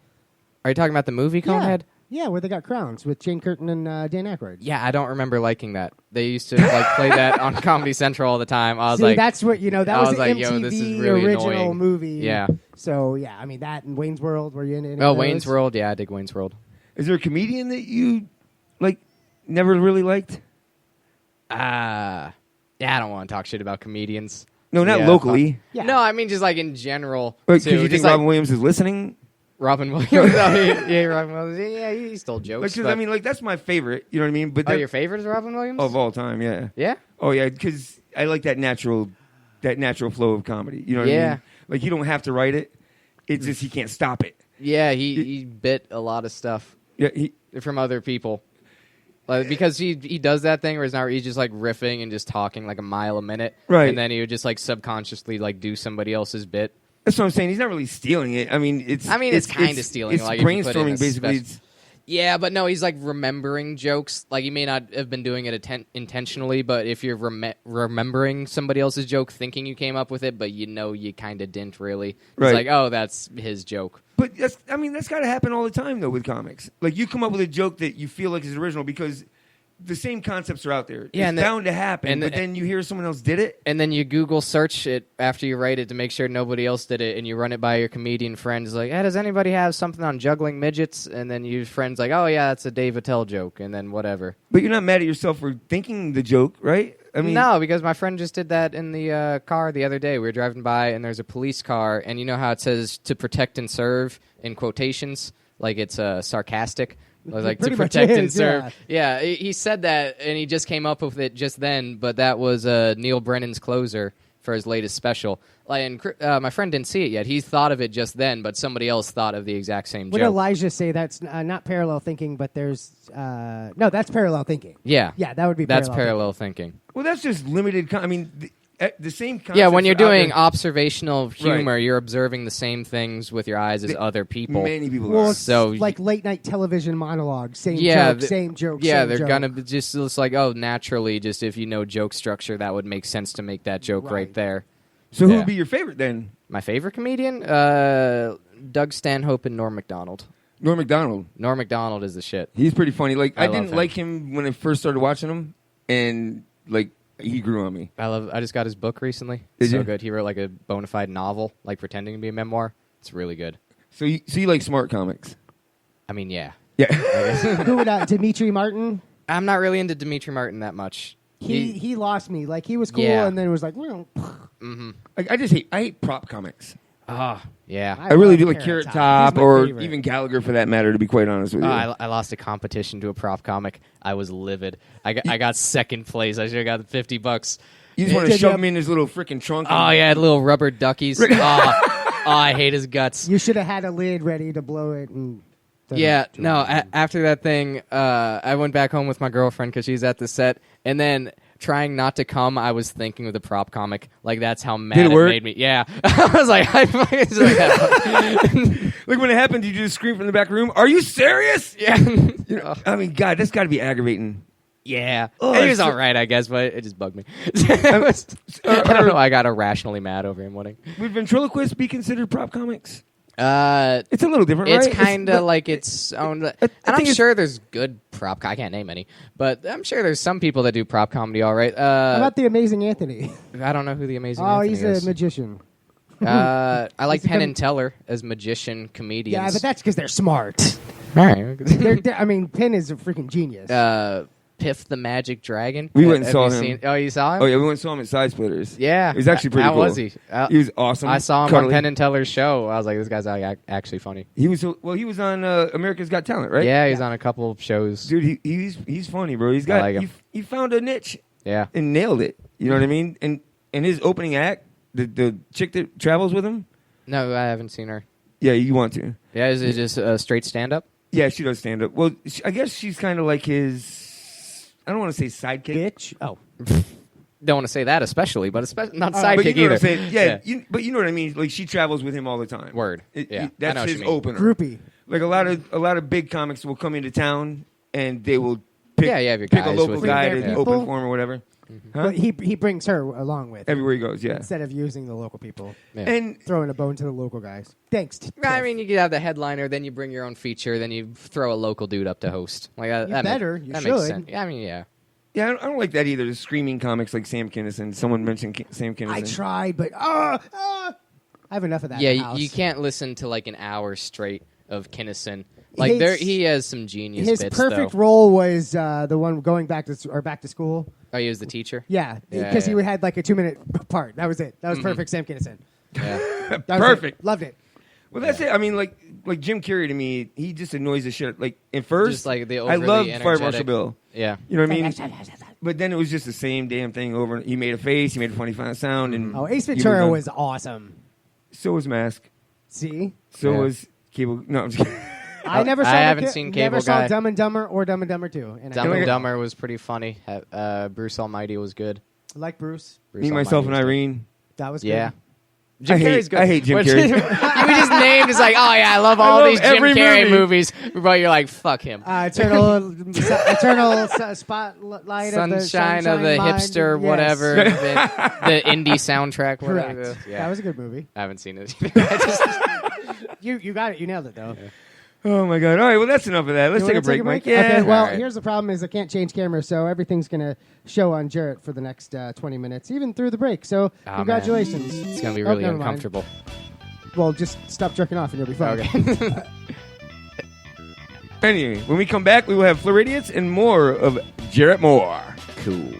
Are you talking about the movie Conehead? Yeah, where they got crowns with Jane Curtin and Dan Aykroyd. Yeah, I don't remember liking that. They used to play that on Comedy Central all the time. I was like, that's what that was an MTV this is really original annoying. movie. Yeah. So I mean that and Wayne's World. Were you in it? Oh, Wayne's World. Yeah, I dig Wayne's World. Is there a comedian that you never really liked? Yeah, I don't want to talk shit about comedians. No, not locally. Yeah. No, I mean just like in general. Because too. you think Robin Williams is listening? Robin Williams. Yeah, Robin Williams. Yeah, he stole jokes. Because I mean, that's my favorite. You know what I mean? But your favorite is Robin Williams? Of all time, yeah. Yeah? Oh, yeah, because I like that natural flow of comedy. You know what I mean? Like, you don't have to write it. It's just he can't stop it. Yeah, he bit a lot of stuff from other people. Because he does that thing where he's just like riffing and just talking like a mile a minute. Right. And then he would just like subconsciously like do somebody else's bit. That's what I'm saying. He's not really stealing it. I mean, it's kind of stealing. It's like, brainstorming, basically. Yeah, but no, he's like remembering jokes. Like he may not have been doing it intentionally, but if you're remembering somebody else's joke, thinking you came up with it, but you kind of didn't really. It's like, oh, that's his joke. But that's got to happen all the time though with comics. Like you come up with a joke that you feel like is original because the same concepts are out there. Yeah, it's bound to happen. But then you hear someone else did it, and then you Google search it after you write it to make sure nobody else did it, and you run it by your comedian friends. Like, hey, does anybody have something on juggling midgets? And then your friends like, oh yeah, that's a Dave Attell joke, and then whatever. But you're not mad at yourself for thinking the joke, right? I mean, no, because my friend just did that in the car the other day. We were driving by, and there's a police car, and you know how it says to protect and serve in quotations, like it's sarcastic. Like to protect and serve. Yeah, he said that, and he just came up with it just then. But that was Neil Brennan's closer for his latest special. And my friend didn't see it yet. He thought of it just then, but somebody else thought of the exact same Would joke. Elijah say that's not parallel thinking, but there's... no, that's parallel thinking. Yeah. Yeah, that would be That's parallel parallel thinking. Well, that's just limited. I mean, the same concepts. Yeah, when you're are out doing there. observational humor, Right. you're observing the same things with your eyes as other people. Many people Well, are. it's So like late-night television monologues. Same Yeah, joke, same joke, Yeah, same they're joke. gonna be just it's like, oh, naturally, just if you know joke structure, that would make sense to make that joke right there. So who Yeah. would be your favorite then? My favorite comedian? Doug Stanhope and Norm Macdonald. Norm Macdonald. Norm Macdonald is the shit. He's pretty funny. Like I I love didn't him. like him when I first started watching him, and like he grew on me. I just got his book recently. Did So you? good. He wrote like a bona fide novel, like pretending to be a memoir. It's really good. So you like smart comics? I mean, yeah. Yeah. Who would Dimitri Martin? I'm not really into Dimitri Martin that much. He lost me. Like he was cool, Yeah. and then it was like, well, Like, I hate prop comics. Yeah. I really love do like Carrot He's Top my or favorite. even Gallagher for that matter. To be quite honest with you, I lost a competition to a prop comic. I was livid. I got second place. I should have got $50. you just want to shove him in his little freaking trunk. Oh, yeah, little rubber duckies. I hate his guts. you should have had a lid ready to blow it. And Yeah, no, after that thing, I went back home with my girlfriend because she's at the set, and then trying not to come, I was thinking of the prop comic. Like, that's how mad Did it work? made me. Yeah. I was like, Like when it happened, did you just scream from the back room? Are you serious? yeah. I mean, God, that's got to be aggravating. Yeah. Oh, It was it's- all right, I guess, but it just bugged me. I don't know. I got irrationally mad over him winning. Would ventriloquists be considered prop comics? It's a little different, It's right? kind of like its own. And I'm think it's- sure there's good prop. I can't name any, but I'm sure there's some people that do prop comedy all right. How about the Amazing Anthony? I don't know who the Amazing Oh, Anthony he's is. a magician. I like He's a Penn com- and Teller as magician comedians. Yeah, but that's because they're smart. Right. I mean, Penn is a freaking genius. Piff the Magic Dragon. We went and Have saw you him. seen- Oh, you saw him? Oh yeah, we went and saw him at Side Splitters. Yeah. He was actually pretty How cool. was he? He was awesome. I saw him cuddly. on Penn and Teller's show. I was like, this guy's actually funny. He was he was on America's Got Talent, right? Yeah, he's on a couple of shows. Dude, he's funny, bro. He's got like him. he found a niche Yeah. and nailed it. You know what I mean? And his opening act, the chick that travels with him. No, I haven't seen her. Yeah, you want to? Yeah, is it just a straight stand-up? Yeah, she does stand up. Well, I guess she's kind of like his. I don't want to say sidekick. Bitch. Oh. Don't want to say that, especially, but not But sidekick you know either. what I'm saying? Yeah, but you know what I mean. Like she travels with him all the time. Word. Yeah, I know that's what his you mean. opener. Groupie. Like a lot of big comics will come into town and they will pick, Yeah, you have your pick a guys local with guy their to people. open for him or whatever. Huh? But he brings her along with him Everywhere he goes, yeah. instead of using the local people. Yeah. And Throwing a bone to the local guys. Thanks. I mean, you could have the headliner, then you bring your own feature, then you throw a local dude up to host. Like You better. You that should. makes sense. Yeah, I mean, yeah. yeah, I don't like that either. The screaming comics like Sam Kinison. Someone mentioned Sam Kinison. I tried, but I have enough of that. Yeah, in the house. you can't listen to like an hour straight of Kinnison. Like His- he has some genius His bits, perfect though. role was the one going back to school. Oh, he was the teacher? Yeah, Yeah, because yeah. he had like a 2-minute part. That was it. That was perfect. Sam Kinison. Yeah. That was Perfect. it. Loved it. Well, that's it. I mean, like Jim Carrey to me, he just annoys the shit. Like at first, Just like the I overly loved Fire energetic- Marshal Bill. Yeah. You know what I mean? But then it was just the same damn thing over. He made a face. He made a funny sound. And Oh, Ace you Ventura moved on. was awesome. So was Mask. See, So Yeah. was Cable. No, I'm just kidding. I never saw. I haven't seen Cable Never saw Guy. Dumb and Dumber or Dumb and Dumber 2. And Dumb I and Dumber was pretty funny. Bruce Almighty was good. like Bruce. Bruce Me, myself, and Almighty was good. Irene. That was Yeah. good. Jim I hate- Carrey's good. I hate Jim What- Carrey. You just named is like, oh yeah, I love all love these Jim every Carrey movie. movies, but you're like, fuck him. Eternal spotlight Sunshine of the Mind. hipster, Yes. whatever, the indie soundtrack, whatever. Correct. Yeah. That was a good movie. I haven't seen it. I just, You got it. You nailed it though. Oh my God! All right, well that's enough of that. Let's You take a wanna break, Mike. Okay, Yeah. well, All right. here's the problem: is I can't change cameras, so everything's gonna show on Jarrett for the next 20 minutes, even through the break. So Oh, congratulations. it's gonna be Oh, really never mind. uncomfortable. Well, just stop jerking off and you'll be fine. Okay. Anyway, when we come back, we will have FLoridiots and more of Jarrett Moore. Cool.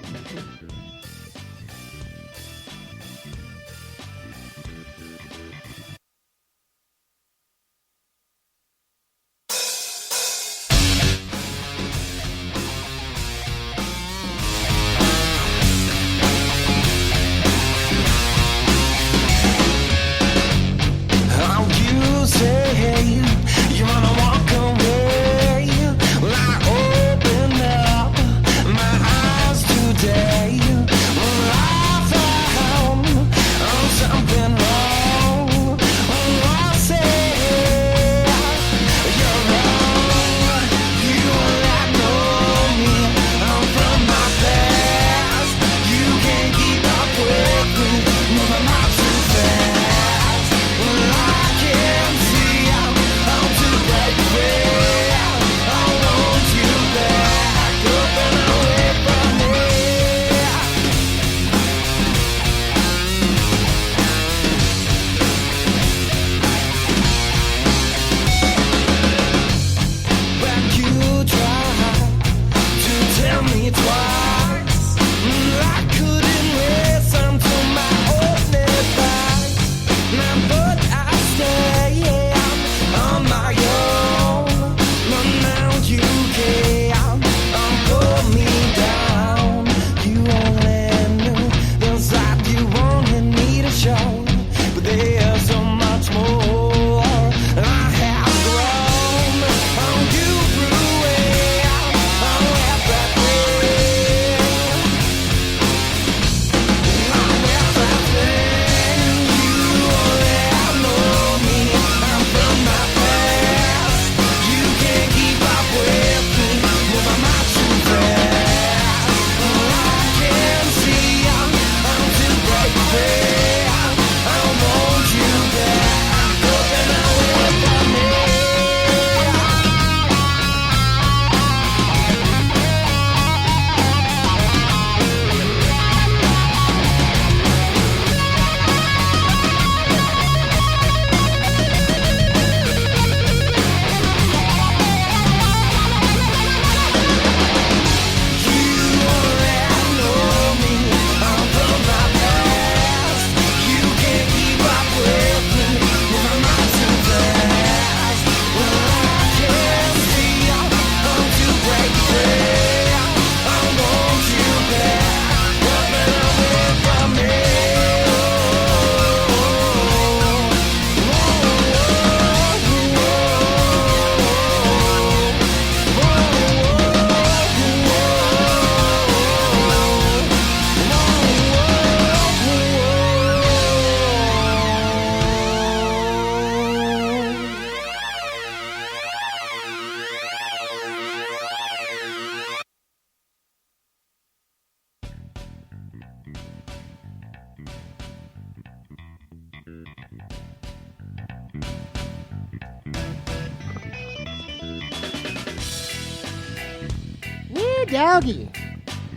doggy.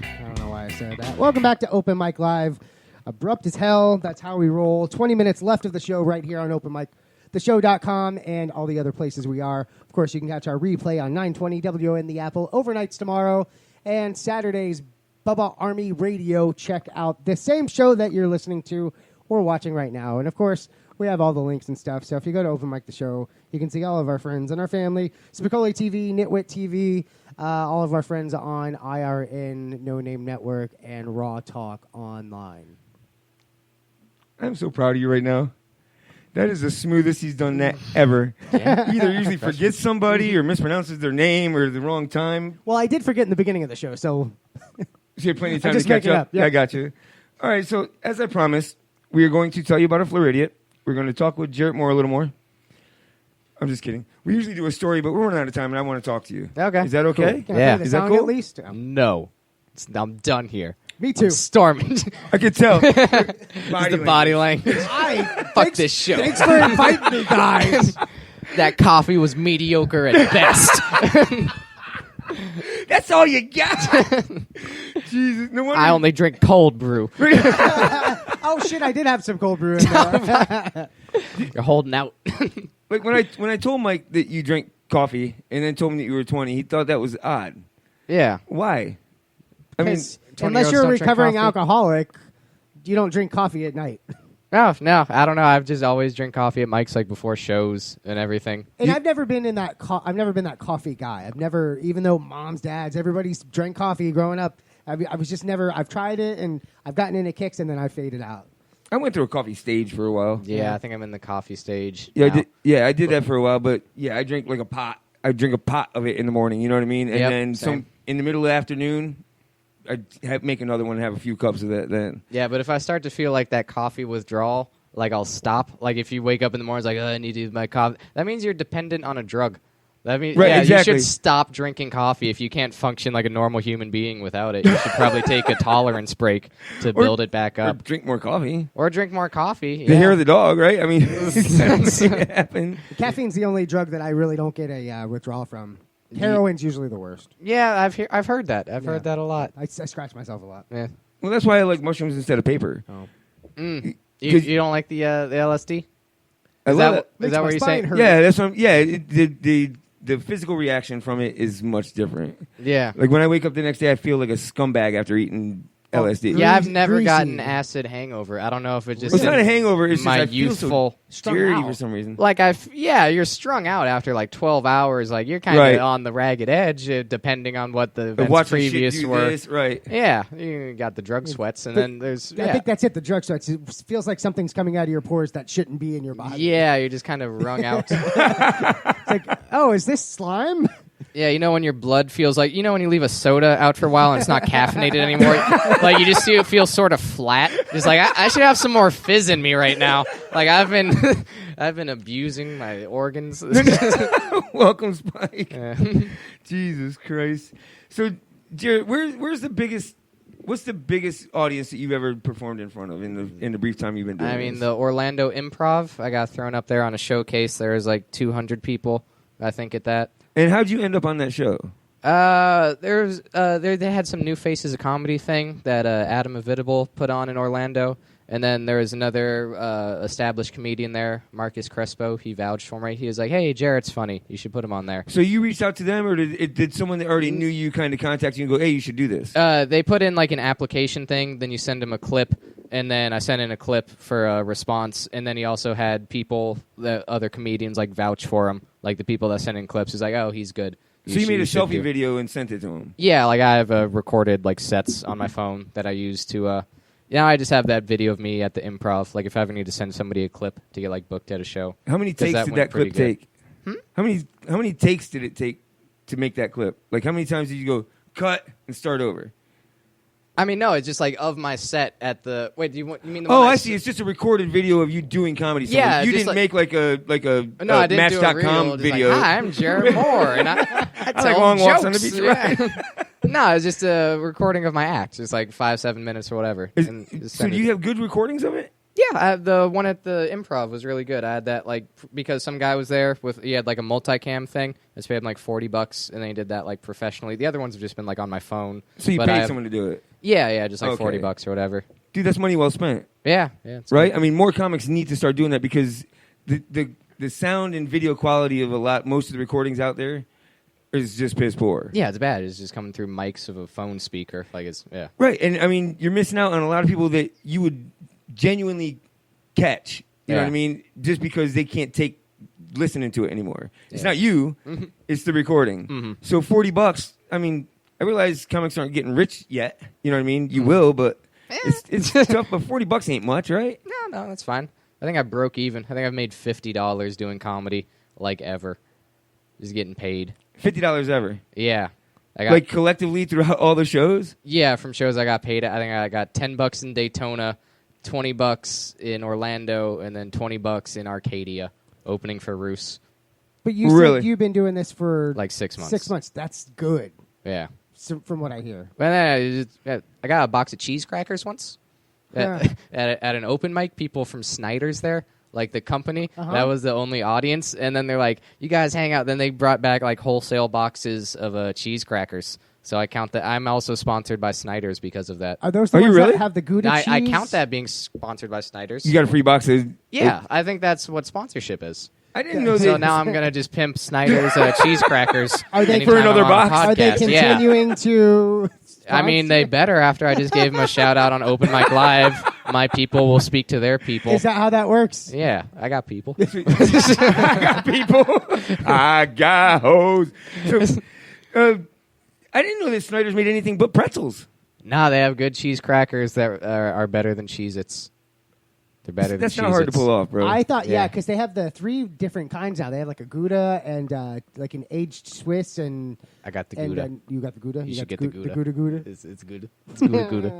I don't know why I said that. Welcome back to Open Mic Live. Abrupt as hell. That's how we roll. 20 minutes left of the show right here on Open Mic. theshow.com and all the other places we are. Of course, you can catch our replay on 920 WON The Apple overnights tomorrow and Saturday's Bubba Army Radio. Check out the same show that you're listening to or watching right now. And, of course, we have all the links and stuff. So if you go to Open Mic The Show, you can see all of our friends and our family. Spicoli TV, Nitwit TV, all of our friends on IRN, No Name Network, and Raw Talk Online. I'm so proud of you right now. That is the smoothest he's done that ever. Yeah. He either usually forgets somebody or mispronounces their name or the wrong time. Well, I did forget in the beginning of the show, so... So you had plenty of time I'm to just catch making up. up, yeah. I got you. All right, so as I promised, we are going to tell you about a FLoridiots. We're going to talk with Jarrett Moore a little more. I'm just kidding. We usually do a story, but we're running out of time, and I want to talk to you. Okay. Is that okay? Can I Yeah. play the Is that song cool? at least? No. I'm done here. Me too. I'm storming. I could tell. The body language. Fuck this show. Thanks for inviting me, guys. That coffee was mediocre at best. That's all you got. Jesus, no wonder. I only drink cold brew. Oh, shit, I did have some cold brew in there. You're holding out. Like when I told Mike that you drank coffee and then told him that you were 20, he thought that was odd. Yeah. Why? I mean, 20-year-olds Unless you're a don't drink recovering coffee. alcoholic, you don't drink coffee at night. No, I don't know. I've just always drink coffee at Mike's like before shows and everything. And I've never been in that. I've never been that coffee guy. I've never, even though moms, dads, everybody's drank coffee growing up. I was just never. I've tried it and I've gotten into kicks and then I faded out. I went through a coffee stage for a while. Yeah, I think I'm in the coffee stage. Yeah, now. I did that for a while, but yeah, I drank like a pot. I drink a pot of it in the morning. You know what I mean? And Yep, then same. in the middle of the afternoon, I'd make another one and have a few cups of that. Then Yeah, but if I start to feel like that coffee withdrawal, like I'll stop. Like if you wake up in the morning, it's like, I need to do my coffee. That means you're dependent on a drug. That means Right, exactly. You should stop drinking coffee if you can't function like a normal human being without it. You should probably take a tolerance break to build it back or up. drink more coffee. Or drink more coffee. The yeah. hair of the dog, right? I mean, I don't see it happen. Caffeine's the only drug that I really don't get a withdrawal from. Heroin's usually the worst. Yeah, I've heard that. I've heard that a lot. I scratch myself a lot. Yeah. Well, that's why I like mushrooms instead of paper. You don't like the LSD? I Is love that, it. is Makes that my what you're spine saying? hurt. Yeah, that's what the physical reaction from it is much different. Yeah. Like when I wake up the next day, I feel like a scumbag after eating LSD. Yeah, I've Greasy. never gotten acid hangover. I don't know if it just It's not a hangover. It's my just I feel so youthful. dirty out. for some reason. Like you're strung out after like 12 hours. Like you're kind of Right. on the ragged edge, depending on what the Like events watching previous shit do were. this, right? Yeah, you got the drug sweats, and then there's I think that's it. The drug sweats. It feels like something's coming out of your pores that shouldn't be in your body. yeah, you're just kind of wrung out. It's like, oh, is this slime? Yeah, you know when your blood feels like, you know when you leave a soda out for a while and it's not caffeinated anymore? Like you just see it feels sort of flat. Just like, I should have some more fizz in me right now. Like I've been abusing my organs. Welcome, Spike. Yeah. Jesus Christ. So, Jared, what's the biggest audience that you've ever performed in front of in the brief time you've been doing I mean, this? the Orlando Improv, I got thrown up there on a showcase. There was like 200 people, I think, at that. And how'd you end up on that show? They had some New Faces of Comedy thing that Adam Avidable put on in Orlando. And then there was another established comedian there, Marcus Crespo. He vouched for me. He was like, hey, Jarrett's funny. You should put him on there. So you reached out to them, or did someone that already knew you kind of contact you and go, hey, you should do this? They put in like an application thing. Then you send him a clip. And then I sent in a clip for a response. And then he also had people, the other comedians, like vouch for him. Like the people that sent in clips. He's like, oh, he's good. So you made a should selfie do. video and sent it to him? Yeah, like I have recorded like sets on my phone that I use to. I just have that video of me at the Improv. Like if I ever need to send somebody a clip to get like booked at a show. How many takes did that clip take? How many takes did it take to make that clip? Like how many times did you go cut and start over? I mean, no, it's just like of my set at the. Wait, you mean the? Oh, one I see. It's just a recorded video of you doing comedy. somewhere. Yeah, you just didn't like- make like a No, I didn't do a Match.com reel, just video. Like, hi, I'm Jarrett Moore, and I I tell like long jokes. walks on the beach. Yeah. No, it's just a recording of my act. It's like 5-7 minutes or whatever. And just So send do it. you have good recordings of it? Yeah, the one at the Improv was really good. I had that because some guy was there he had like a multicam thing. I just paid him like $40, and then he did that like professionally. The other ones have just been like on my phone. So you paid someone to do it? Yeah, just like $40 or whatever. Dude, that's money well spent. Yeah. Right? Good. I mean, more comics need to start doing that because the sound and video quality of most of the recordings out there is just piss poor. Yeah, it's bad. It's just coming through mics of a phone speaker. Right, and I mean, you're missing out on a lot of people that you would genuinely catch. You know what I mean? Just because they can't take listening to it anymore. It's not you. Mm-hmm. It's the recording. Mm-hmm. So $40. I mean, I realize comics aren't getting rich yet. You know what I mean? You will, but it's tough. But $40 ain't much, right? No, that's fine. I think I broke even. I think I've made $50 doing comedy ever. Just getting paid. $50 ever? Yeah. Collectively throughout all the shows? Yeah, from shows I got paid. I think I got $10 in Daytona, $20 in Orlando, and then $20 in Arcadia, opening for Roos. But you said you've been doing this for 6 months. 6 months. That's good. Yeah. So, from what I hear. Well, I got a box of cheese crackers once at an open mic. People from Snyder's there. The company, that was the only audience. And then they're like, you guys hang out. Then they brought back wholesale boxes of cheese crackers. So I count that. I'm also sponsored by Snyder's because of that. Are those the ones that have the Gouda cheese? I count that being sponsored by Snyder's. You got a free box of... Yeah, I think that's what sponsorship is. I didn't know that. So now I'm going to just pimp Snyder's cheese crackers. Are they for another box? Are they continuing to... I mean, they better after I just gave them a shout-out on Open Mic Live. My people will speak to their people. Is that how that works? Yeah, I got people. I got people. I got hoes. So, I didn't know that Snyder's made anything but pretzels. Nah, they have good cheese crackers that are better than Cheez-Its. They're better than Cheez-Its. That's not hard to pull off, bro. I thought, because they have the 3 different kinds now. They have a Gouda and an aged Swiss and... I got the Gouda. You got the Gouda? You should get the Gouda. The Gouda? It's Gouda. It's Gouda.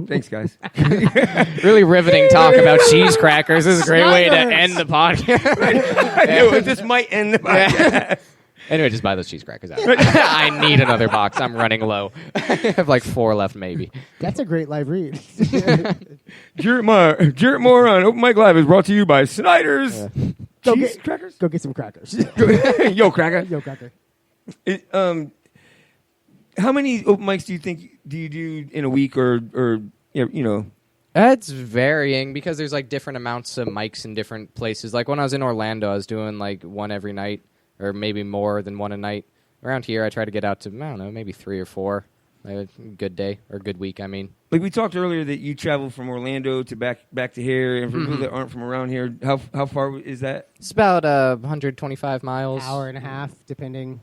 Thanks, guys. Really riveting talk about cheese crackers. This is a great way to end the podcast. I know, this might end the podcast. Anyway, just buy those cheese crackers out. I need another box. I'm running low. I have 4 left, maybe. That's a great live read. Jarrett Moore on Open Mic Live is brought to you by Snyder's cheese crackers. Go get some crackers. Yo, cracker. Yo, cracker. How many open mics do you do in a week or you know? It's varying because there's different amounts of mics in different places. When I was in Orlando, I was doing one every night. Or maybe more than one a night. Around here, I try to get out to, I don't know, maybe 3 or 4. A good day, or good week, I mean. We talked earlier that you travel from Orlando to back to here, and for people that aren't from around here, how far is that? It's about 125 miles. Hour and a half, depending.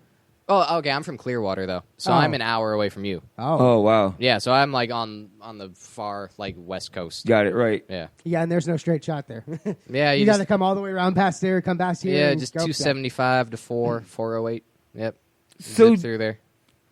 Oh, okay, I'm from Clearwater, though. So I'm an hour away from you. Oh, wow. Yeah, so I'm on the far, west coast. Got it, right. Yeah. Yeah, and there's no straight shot there. Yeah, you got to come all the way around past there, come past here. Yeah, just 275 to 408. Yep. So zip through there.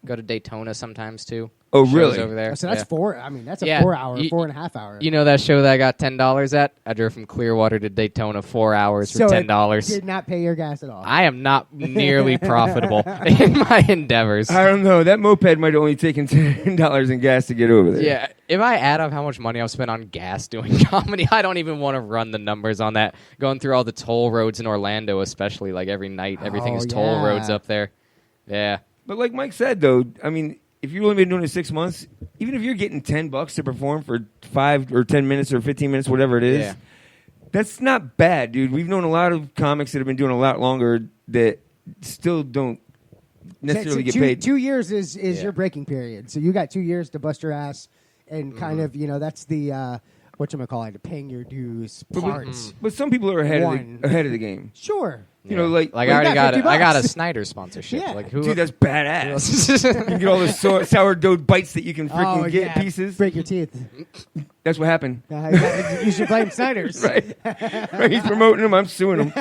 Go to Daytona sometimes, too. Oh, really? Over there. So that's 4. I mean, that's a 4 hour, 4.5 hour. You know that show that I got $10 at? I drove from Clearwater to Daytona 4 hours for $10. It did not pay your gas at all. I am not nearly profitable in my endeavors. I don't know. That moped might have only taken $10 in gas to get over there. Yeah. If I add up how much money I've spent on gas doing comedy, I don't even want to run the numbers on that. Going through all the toll roads in Orlando, especially every night, everything is toll roads up there. Yeah. But like Mike said, though, I mean, if you've only been doing it 6 months, even if you're getting $10 to perform for 5 or 10 minutes or 15 minutes, whatever it is, that's not bad, dude. We've known a lot of comics that have been doing a lot longer that still don't necessarily get paid. 2 years is your breaking period. So you got 2 years to bust your ass and kind of, that's the, whatchamacallit, paying your dues parts. But some people are ahead of the game. Sure. You know, I already got a Snyder sponsorship. Yeah. Dude, that's badass. You can get all the sourdough bites that you can freaking get pieces. Break your teeth. That's what happened. You should blame Snyder's. Right. He's promoting them. I'm suing them.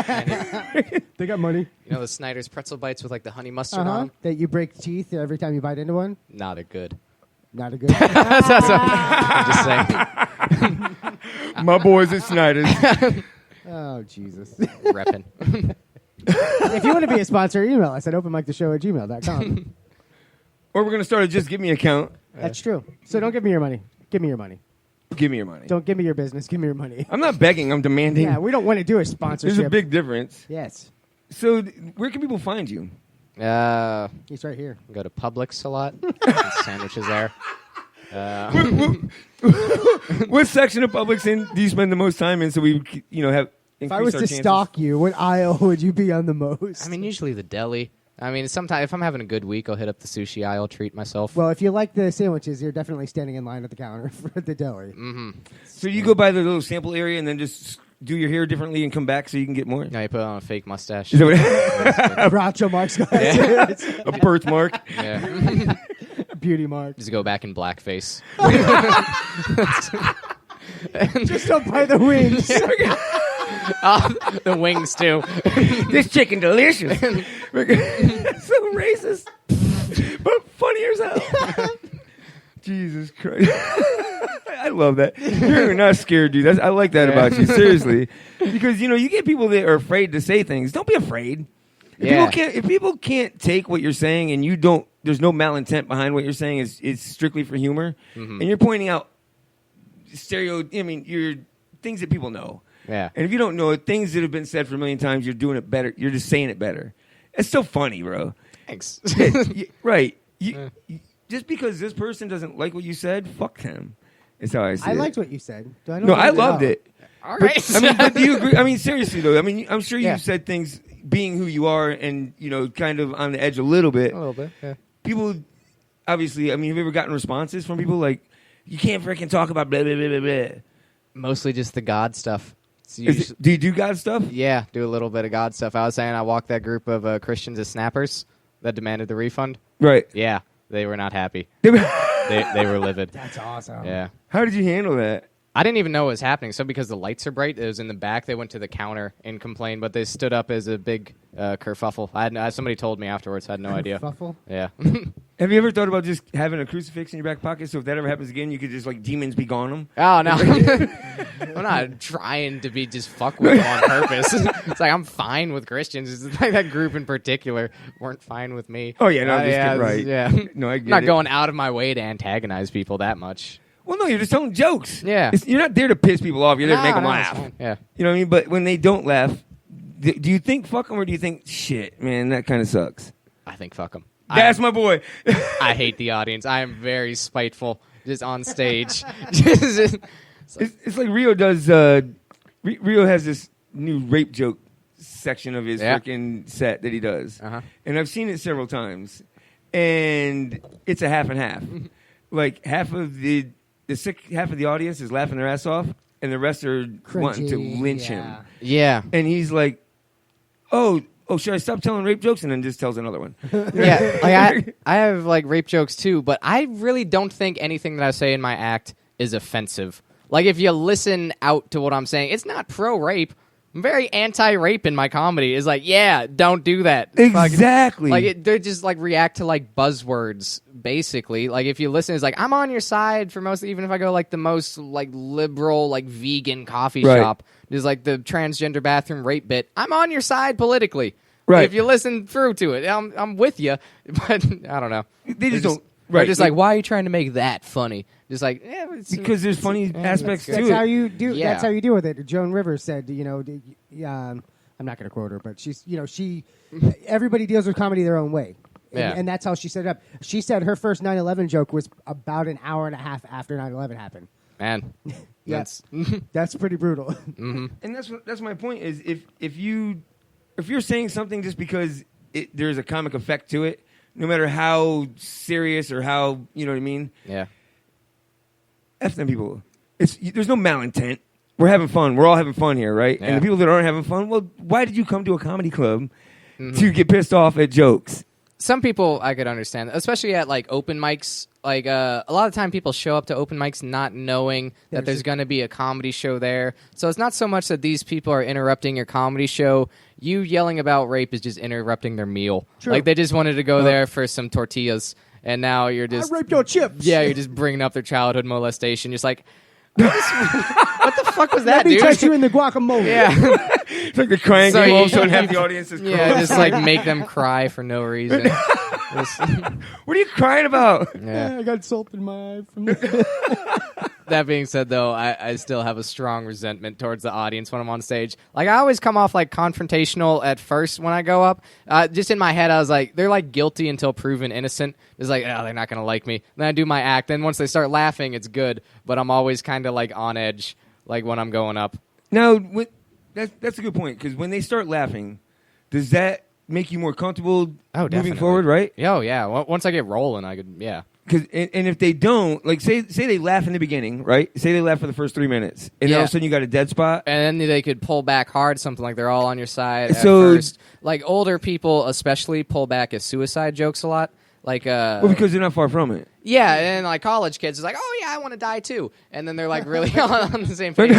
They got money. You know the Snyder's pretzel bites with the honey mustard on them? That you break teeth every time you bite into one? Nah, they're good. Not a good. I'm just saying. My boys at Snyder's. Oh, Jesus. Reppin'. If you want to be a sponsor, email us at openmictheshow@gmail.com. Or we're going to start a Just Give Me account. That's true. So don't give me your money. Give me your money. Give me your money. Don't give me your business. Give me your money. I'm not begging. I'm demanding. Yeah, we don't want to do a sponsorship. There's a big difference. Yes. So, where can people find you? He's right here. Go to Publix a lot. Sandwiches there. What section of Publix do you spend the most time in? So we, have. If I was to stalk you, what aisle would you be on the most? I mean, usually the deli. I mean, sometimes if I'm having a good week, I'll hit up the sushi aisle, treat myself. Well, if you like the sandwiches, you're definitely standing in line at the counter for the deli. Mm-hmm. So you go by the little sample area and then just do your hair differently and come back so you can get more? No, you put on a fake mustache. Is that what Groucho Marx, guys. Yeah. A birthmark? Yeah. Beauty mark. Just go back in blackface. Just up by the wings. The wings, too. This chicken delicious. So racist. But funny as hell. Jesus Christ. I love that. You're not scared, dude. I like that about you. Seriously. Because, you get people that are afraid to say things. Don't be afraid. If people can't take what you're saying and there's no malintent behind what you're saying, it's strictly for humor, and you're pointing out you're things that people know. Yeah. And if you don't know it, things that have been said for a million times, you're doing it better. You're just saying it better. It's so funny, bro. Thanks. Right. Just because this person doesn't like what you said, fuck them. Is how I see it. I liked what you said. I loved it. All right. But do you agree? I mean, seriously, though. I mean, I'm sure Yeah. you've said things being who you are and, kind of on the edge a little bit. A little bit, yeah. People, obviously, have you ever gotten responses from people like, you can't freaking talk about blah, blah, blah, blah, blah? Mostly just the God stuff. Do you do God stuff? Yeah, do a little bit of God stuff. I was saying I walked that group of Christians as snappers that demanded the refund. Right. Yeah, they were not happy. they were livid. That's awesome. Yeah. How did you handle that? I didn't even know what was happening. So because the lights are bright, it was in the back. They went to the counter and complained, but they stood up as a big kerfuffle. Somebody told me afterwards. I had no idea. Kerfuffle? Yeah. Have you ever thought about just having a crucifix in your back pocket so if that ever happens again, you could just demons be gone them? Oh, no. I'm not trying to be just fuck with them on purpose. It's like I'm fine with Christians. It's like that group in particular weren't fine with me. Oh, yeah, no, right. Yeah. No, I get I'm not it. going out of my way to antagonize people that much. Well, no, you're just telling jokes. Yeah. You're not there to piss people off. You're there to make them laugh. Yeah. You know what I mean? But when they don't laugh, do you think fuck them or do you think, shit, man, that kind of sucks? I think fuck them. That's my boy. I hate the audience. I am very spiteful just on stage. It's like Rio does. Rio has this new rape joke section of his freaking set that he does. And I've seen it several times. And it's a half and half. Like half of the audience is laughing their ass off, and the rest are wanting to lynch him. Yeah. And he's like, oh, should I stop telling rape jokes? And then just tells another one. Yeah, like I have like rape jokes too, but I really don't think anything that I say in my act is offensive. Like if you listen out to what I'm saying, it's not pro-rape. I'm very anti-rape in my comedy. It's like, yeah, don't do that. Exactly. They just like react to like buzzwords, basically. Like if you listen, it's like I'm on your side for most. Even if I go like the most like liberal, like vegan coffee shop, there's like the transgender bathroom rape bit. I'm on your side politically. Right. If you listen through to it, I'm with you. But I don't know. They just don't. They're just like, why are you trying to make that funny? Just like, because there's funny aspects to it. That's how you do. Yeah. That's how you deal with it. Joan Rivers said, I'm not going to quote her, but she's, everybody deals with comedy their own way. And that's how she set it up. She said her first 9/11 joke was about an hour and a half after 9/11 happened. Man, yes, that's pretty brutal. Mm-hmm. And that's my point. Is if you're saying something just because there's a comic effect to it, no matter how serious or how you know what I mean. Yeah. F them people. There's no malintent. We're having fun. We're all having fun here, right? Yeah. And the people that aren't having fun, well, why did you come to a comedy club to get pissed off at jokes? Some people I could understand, especially at like open mics. Like a lot of time people show up to open mics not knowing that there's going to be a comedy show there. So it's not so much that these people are interrupting your comedy show. You yelling about rape is just interrupting their meal. True. Like they just wanted to go there for some tortillas. And now you're just... I raped your chips. Yeah, you're just bringing up their childhood molestation. Just like, what the fuck was that, Let me dude? touch you in the guacamole. Yeah. It's like the crying So game. All you- of a sudden, half the audience is crying. Yeah, just like make them cry for no reason. What are you crying about? Yeah. I got salt in my eye from That being said, though, I still have a strong resentment towards the audience when I'm on stage. Like, I always come off like confrontational at first when I go up. Just in my head, I was like, they're like guilty until proven innocent. It's like, oh, they're not gonna like me. Then I do my act. Then once they start laughing, it's good. But I'm always kind of like on edge, like when I'm going up. Now, that's a good point, because when they start laughing, does that make you more comfortable moving forward, right? Oh, yeah. Once I get rolling, I could, yeah. And if they don't, like, say they laugh in the beginning, right? Say they laugh for the first 3 minutes, and then all of a sudden you got a dead spot. And then they could pull back hard, something like they're all on your side at first. Like, older people especially pull back at suicide jokes a lot. Like, well, because they're not far from it. Yeah, and like college kids is like, oh yeah, I want to die too, and then they're like really on the same page.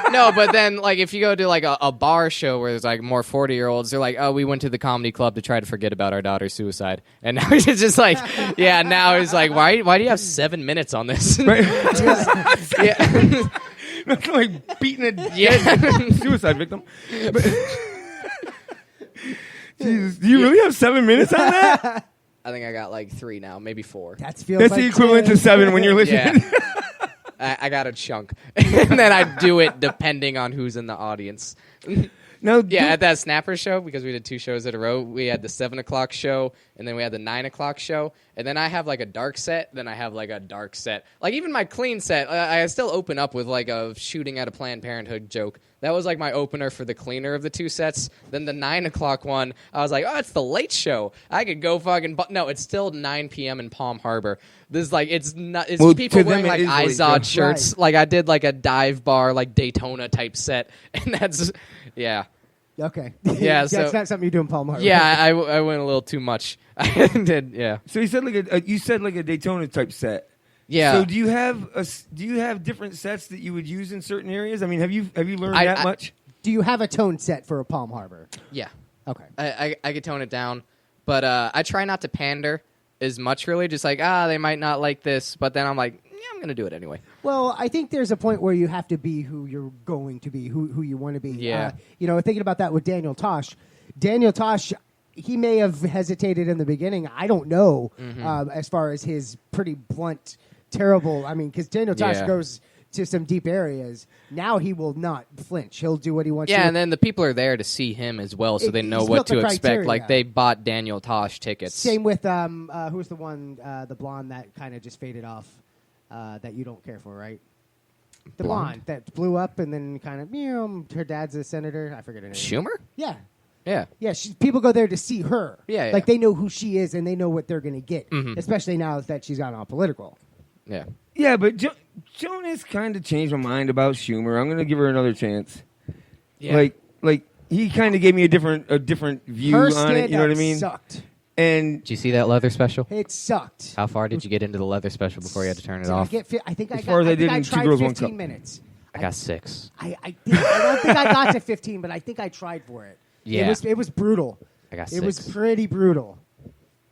No, but then like if you go to like a bar show where there's like more 40-year-olds, they're like, oh, we went to the comedy club to try to forget about our daughter's suicide, and now it's just like, yeah, now it's like, why do you have 7 minutes on this? Right. Yeah. That's like beating a dead suicide victim. Jesus, do you really have 7 minutes on that? I think I got like 3 now, maybe 4. That's like the equivalent 10. To 7 when you're listening. Yeah. I got a chunk, and then I do it depending on who's in the audience. No, at that Snapper show, because we did 2 shows in a row, we had the 7 o'clock show, and then we had the 9 o'clock show, and then I have like a dark set, then I have like a dark set. Like even my clean set, I still open up with like a shooting at a Planned Parenthood joke. That was like my opener for the cleaner of the 2 sets. Then the 9 o'clock one, I was like, oh, it's the late show. I could go fucking... No, it's still 9 p.m. in Palm Harbor. This like, it's not... It's people wearing like Izod shirts. Right. Like I did like a dive bar, like Daytona type set, and that's... Yeah. Okay. Yeah, so that's not something you do in Palm Harbor. Yeah, I went a little too much. I did, yeah. So you said like a Daytona type set. Yeah. So do you have different sets that you would use in certain areas? I mean, have you learned that much? Do you have a tone set for a Palm Harbor? Yeah. Okay. I could tone it down, but I try not to pander as much. Really, just like they might not like this, but then I'm like, yeah, I'm gonna do it anyway. Well, I think there's a point where you have to be who you're going to be, who you want to be. Yeah. Thinking about that with Daniel Tosh. Daniel Tosh, he may have hesitated in the beginning. I don't know, as far as his pretty blunt, terrible. I mean, because Daniel Tosh goes to some deep areas. Now he will not flinch. He'll do what he wants to. Yeah, and then the people are there to see him as well, so they know what to expect. Like, they bought Daniel Tosh tickets. Same with, who's the one, the blonde that kind of just faded off, that you don't care for, right? The blonde that blew up and then kind of, her dad's a senator. I forget her name. Schumer? Yeah. Yeah. Yeah, people go there to see her. Yeah. Like, they know who she is and they know what they're going to get, especially now that she's gotten all political. Yeah. Yeah, but Jonas kind of changed my mind about Schumer. I'm going to give her another chance. Yeah. Like he kind of gave me a different view on it. You know what I mean? Sucked. And did you see that leather special? It sucked. How far did you get into the leather special before you had to turn it off? I think as far as I did in Two Girls, One Cup. 15 minutes. I got 6. I don't think I got to 15, but I think I tried for it. Yeah. It was brutal. I got 6. It was pretty brutal.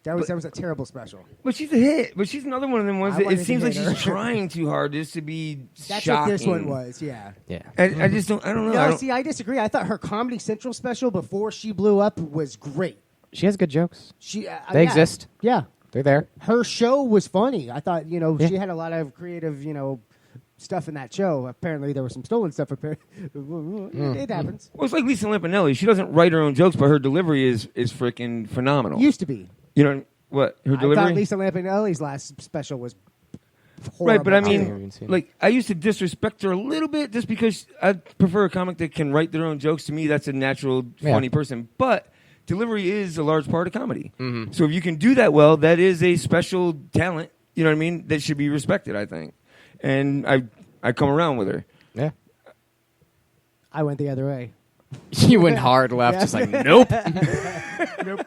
That was a terrible special. But she's a hit. But she's another one of them ones that it seems like she's trying too hard just to be That's shocking. what this one was, yeah. Yeah. I just don't. I don't know. No, see, I disagree. I thought her Comedy Central special before she blew up was great. She has good jokes. They exist. Yeah. They're there. Her show was funny. I thought, she had a lot of creative, stuff in that show. Apparently, there was some stolen stuff. It happens. Well, it's like Lisa Lampanelli. She doesn't write her own jokes, but her delivery is freaking phenomenal. Used to be. You know what? Her delivery? I thought Lisa Lampanelli's last special was horrible. Right, but I mean, I used to disrespect her a little bit just because I prefer a comic that can write their own jokes. To me, that's a natural, funny person. But delivery is a large part of comedy. Mm-hmm. So if you can do that well, that is a special talent, you know what I mean, that should be respected, I think. And I come around with her. Yeah. I went the other way. You went hard left, just like, nope. Nope.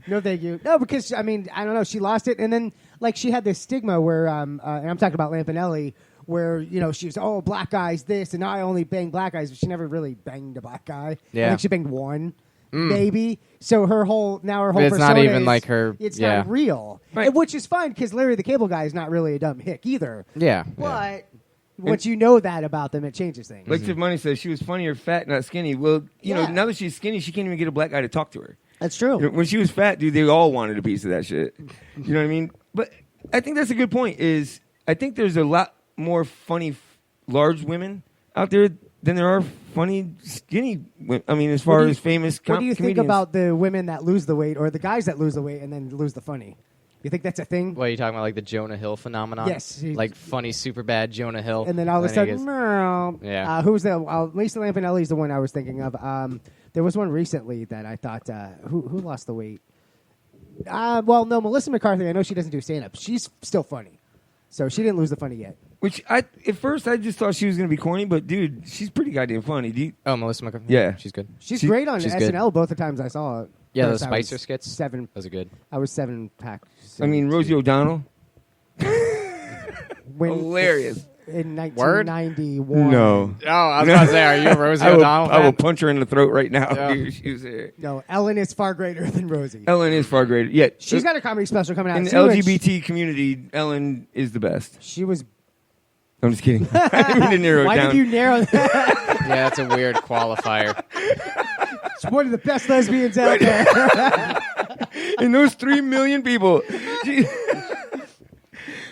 No, thank you. No, because, I mean, I don't know. She lost it. And then, she had this stigma where, and I'm talking about Lampanelli, where, she was, black guys this, and I only bang black guys. But she never really banged a black guy. Yeah. I think she banged one, maybe. So her whole persona it's not even like her. It's not real. Right. Which is fine, because Larry the Cable Guy is not really a dumb hick either. Yeah. But once you know that about them, it changes things. Like Tiff Money says, she was funny or fat, not skinny. Well, you know, now that she's skinny, she can't even get a black guy to talk to her. That's true. When she was fat, dude, they all wanted a piece of that shit. You know what I mean? But I think that's a good point. I think there's a lot more funny large women out there than there are funny, skinny women. I mean, as far as famous What do you think comedians. about the women that lose the weight or the guys that lose the weight and then lose the funny? You think that's a thing? What are you talking about, like the Jonah Hill phenomenon? Yes. Like funny, super bad Jonah Hill. And then all of a he sudden, gets- yeah. Who's the? Lisa Lampanelli's the one I was thinking of. There was one recently that I thought, who lost the weight? Well, no, Melissa McCarthy. I know she doesn't do stand-up. She's still funny, so she didn't lose the funny yet. Which at first I just thought she was going to be corny, but dude, she's pretty goddamn funny. Melissa McCarthy? Yeah. She's good. She's great on she's SNL good. both the times I saw it. Yeah, First those I was Spicer skits? 7. Those are good. I was 7-pack. I mean, Rosie O'Donnell. When, Hilarious. In 1991. No. Oh, I was about to say, are you a Rosie O'Donnell I will fan? punch her in the throat right now. Yeah. Dude, she was there. No, Ellen is far greater than Rosie. Ellen is far greater. Yeah, She's got a comedy special coming out in the too, and LGBT community. Ellen is the best. She was. I'm just kidding. I didn't mean to narrow it Why down. did you narrow that? Yeah, that's a weird qualifier. She's one of the best lesbians out there. And those 3 million people.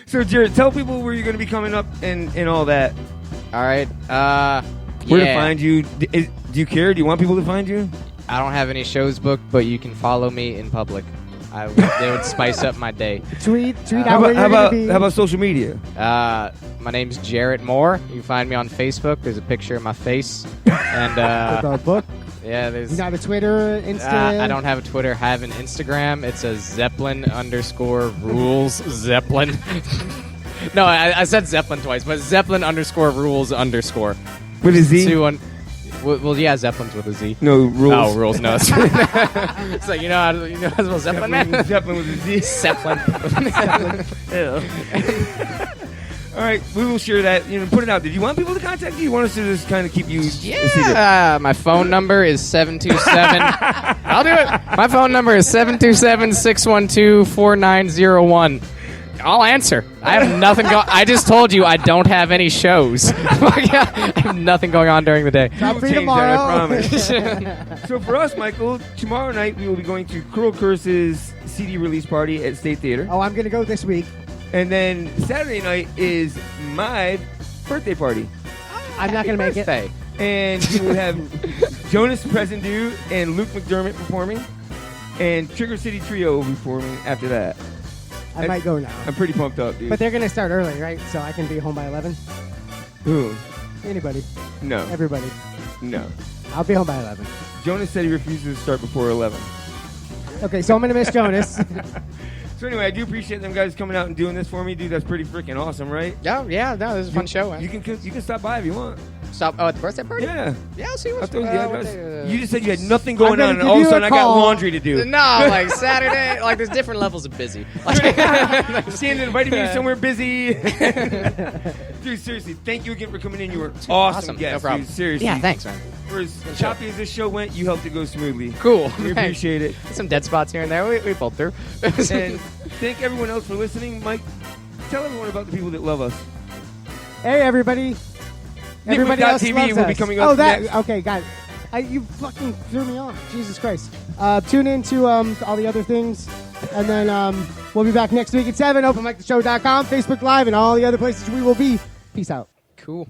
So, Jarrett, tell people where you're going to be coming up and all that. All right. Where to find you. Do you care? Do you want people to find you? I don't have any shows booked, but you can follow me in public. They would spice up my day. Tweet out How where you're about, going to be. how about social media? My name's Jarrett Moore. You can find me on Facebook. There's a picture of my face. And With a book. yeah, there's. You got a Twitter, Insta? I don't have a Twitter. I have an Instagram. It's a Zeppelin_rules Zeppelin. No, I said Zeppelin twice, but Zeppelin_rules_. With a Z? Well, yeah, Zeppelin's with a Z. No, rules. Oh, rules, no. It's like, you know how to spell Zeppelin, man? Zeppelin with a Z. Zeppelin. All right, we will share that. Put it out there. Do you want people to contact you? You want us to just kind of keep you a secret? Yeah, my phone number is 727. I'll do it. My phone number is 727-612-4901. I'll answer. I have nothing going. I just told you I don't have any shows. I have nothing going on during the day. Not free Change that, I tomorrow. promise. So for us, Michael, tomorrow night we will be going to Curl Curse's CD release party at State Theater. Oh, I'm going to go this week. And then Saturday night is my birthday party. I'm not going to make it. Birthday. And you will have Jonas Presendu and Luke McDermott performing. And Trigger City Trio will be performing after that. I might go now. I'm pretty pumped up, dude. But they're going to start early, right? So I can be home by 11? Who? Anybody. No. Everybody. No. I'll be home by 11. Jonas said he refuses to start before 11. Okay, so I'm going to miss Jonas. So anyway, I do appreciate them guys coming out and doing this for me, dude. That's pretty freaking awesome, right? Yeah, no, this is a fun show. You can stop by if you want. Stop. Oh, at the birthday party? Yeah. Yeah, I'll see I'll what's throw you the address. what You just said you had nothing going gonna on, and give all of a you a sudden I got call. laundry to do. No, like Saturday, like there's different levels of busy. Like, Stan invited me somewhere busy. Dude, seriously, thank you again for coming in. You were awesome guest, no problem. dude. Seriously. Yeah, thanks, man. For as choppy as this show went, you helped it go smoothly. Cool. We appreciate it. Some dead spots here and there. We pulled through. And thank everyone else for listening. Mike, tell everyone about the people that love us. Hey, everybody. Everybody else TV loves will be us. coming up that. next. Okay, got it. You fucking threw me off. Jesus Christ. Tune in to all the other things. And then we'll be back next week at 7. OpenMicTheShow.com, Facebook Live, and all the other places we will be. Peace out. Cool.